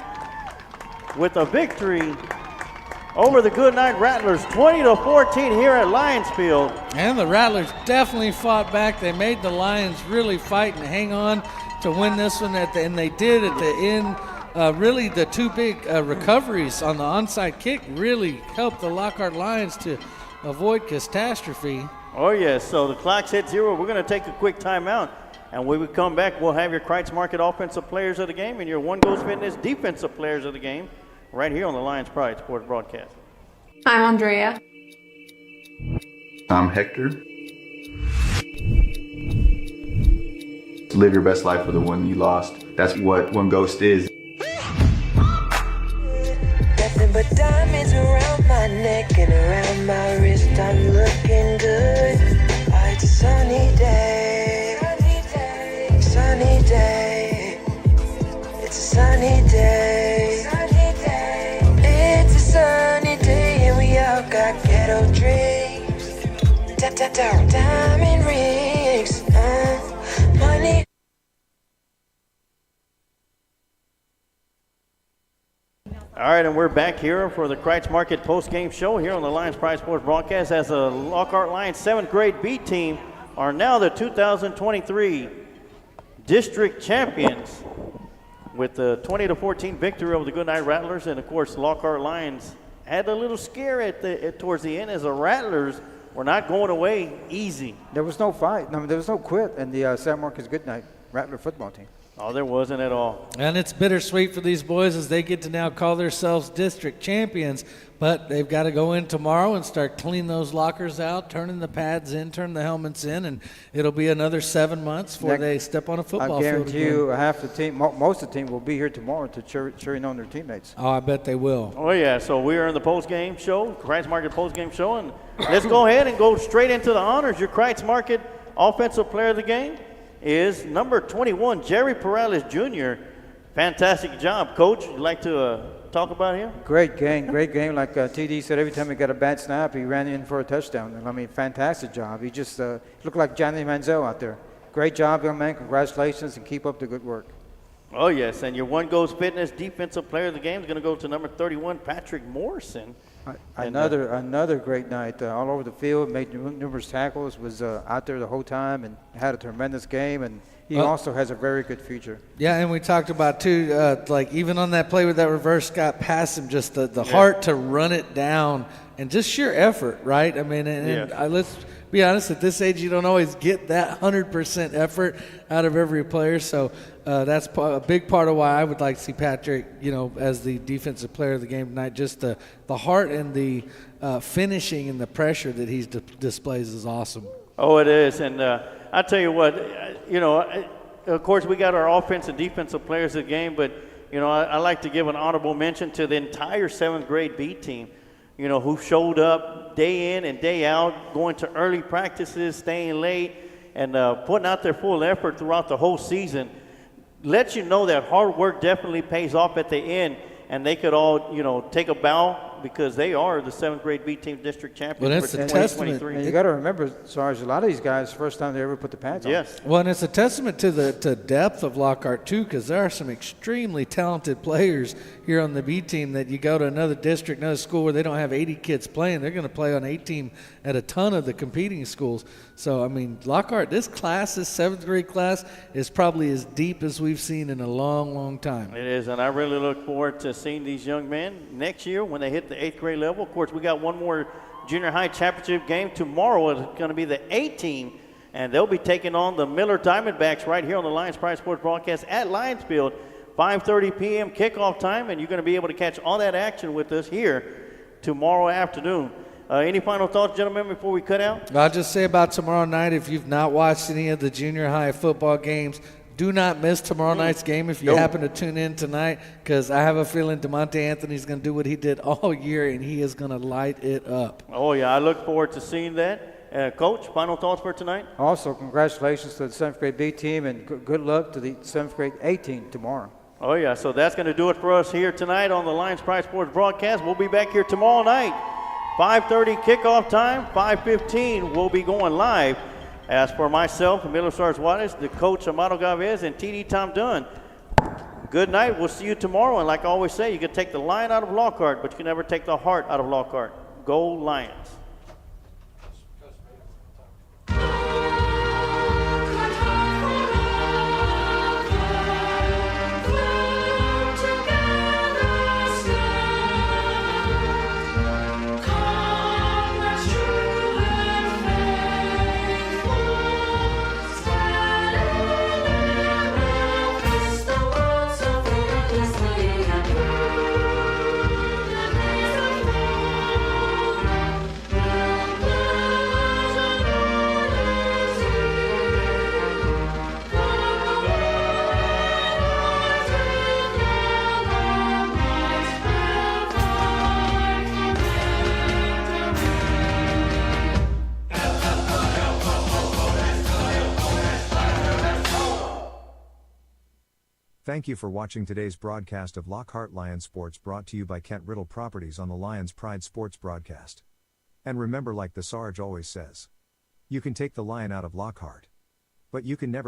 with a victory over the Goodnight Rattlers 20-14 here at Lions Field. And the Rattlers definitely fought back. They made the Lions really fight and hang on to win this one and they did at the end. Really, the 2 big recoveries on the onside kick really helped the Lockhart Lions to avoid catastrophe. Oh, yes. So the clock's hit 0. We're going to take a quick timeout. And when we come back, we'll have your Kreitz Market Offensive Players of the Game and your One Goes Fitness Defensive Players of the Game right here on the Lions Pride Sports Broadcast. I'm Andrea. I'm Hector. Live your best life for the one you lost. That's what One Ghost is. Nothing but diamonds around my neck and around my wrist. I'm looking good. Oh, it's a sunny day. Sunny day. It's a sunny day. It's a sunny day and we all got ghetto dreams. Diamond rings. Money. All right, and we're back here for the Kreitz Market post-game show here on the Lions Pride Sports Broadcast as the Lockhart Lions 7th grade B team are now the 2023 district champions with the 20-14 victory over the Goodnight Rattlers. And of course, Lockhart Lions had a little scare towards the end as the Rattlers were not going away easy. There was no fight. No, there was no quit in the San Marcos Goodnight Rattler football team. Oh, there wasn't at all. And it's bittersweet for these boys as they get to now call themselves district champions, but they've got to go in tomorrow and start cleaning those lockers out, turning the pads in, turning the helmets in, and it'll be another 7 months before they step on a football field. I guarantee you half the team, most of the team will be here tomorrow to cheering on their teammates. Oh, I bet they will. Oh, yeah, so we are in the post-game show, Kreitz Market post-game show, and let's go ahead and go straight into the honors. Your Kreitz Market Offensive Player of the Game is number 21, Jerry Perales Jr. Fantastic job, Coach. You'd like to talk about him? Great game. Like TD said, every time he got a bad snap, he ran in for a touchdown. I mean, fantastic job. He just looked like Johnny Manziel out there. Great job, young man. Congratulations, and keep up the good work. Oh, yes, and your One Goes Fitness Defensive Player of the Game is going to go to number 31, Patrick Morrison. Another great night, all over the field, made numerous tackles, was out there the whole time and had a tremendous game, and he also has a very good future. Yeah, and we talked about, too, like even on that play with that reverse got past him, just the heart to run it down and just sheer effort, right? I mean, let's be honest, at this age, you don't always get that 100% effort out of every player, so that's a big part of why I would like to see Patrick, as the defensive player of the game tonight. Just the heart and the finishing and the pressure that he displays is awesome. Oh, it is, and I tell you what, of course we got our offensive and defensive players of the game, but I like to give an honorable mention to the entire 7th grade B team, who showed up day in and day out, going to early practices, staying late, and putting out their full effort throughout the whole season. Lets you know that hard work definitely pays off at the end, and they could all, take a bow because they are the 7th grade B team district champions. Well, it's a testament. And you got to remember, Sarge, a lot of these guys, first time they ever put the pads on. Yes. Well, and it's a testament to the depth of Lockhart, too, because there are some extremely talented players here on the B team that you go to another district, another school where they don't have 80 kids playing. They're going to play on A team at a ton of the competing schools. So, I mean, Lockhart, this 7th grade class, is probably as deep as we've seen in a long, long time. It is, and I really look forward to seeing these young men next year when they hit the 8th grade level. Of course, we got one more junior high championship game tomorrow. It's going to be the A team, and they'll be taking on the Miller Diamondbacks right here on the Lions Pride Sports Broadcast at Lions Field, 5:30 p.m. kickoff time, and you're going to be able to catch all that action with us here tomorrow afternoon. Any final thoughts, gentlemen, before we cut out? I'll just say about tomorrow night, if you've not watched any of the junior high football games, do not miss tomorrow night's game if you happen to tune in tonight, because I have a feeling DeMonte Anthony's going to do what he did all year, and he is going to light it up. Oh, yeah, I look forward to seeing that. Coach, final thoughts for tonight? Also, congratulations to the 7th grade B team, and good luck to the 7th grade A team tomorrow. Oh, yeah, so that's going to do it for us here tonight on the Lions Pride Sports Broadcast. We'll be back here tomorrow night, 5:30 kickoff time, 5:15 we'll be going live. As for myself, Emilio Sarge Juarez, the coach Amado Galvez, and TD Tom Dunn, good night. We'll see you tomorrow. And like I always say, you can take the lion out of Lockhart, but you can never take the heart out of Lockhart. Go Lions. Thank you for watching today's broadcast of Lockhart Lions Sports, brought to you by Kent Riddle Properties on the Lions Pride Sports broadcast. And remember, like the Sarge always says, you can take the lion out of Lockhart, but you can never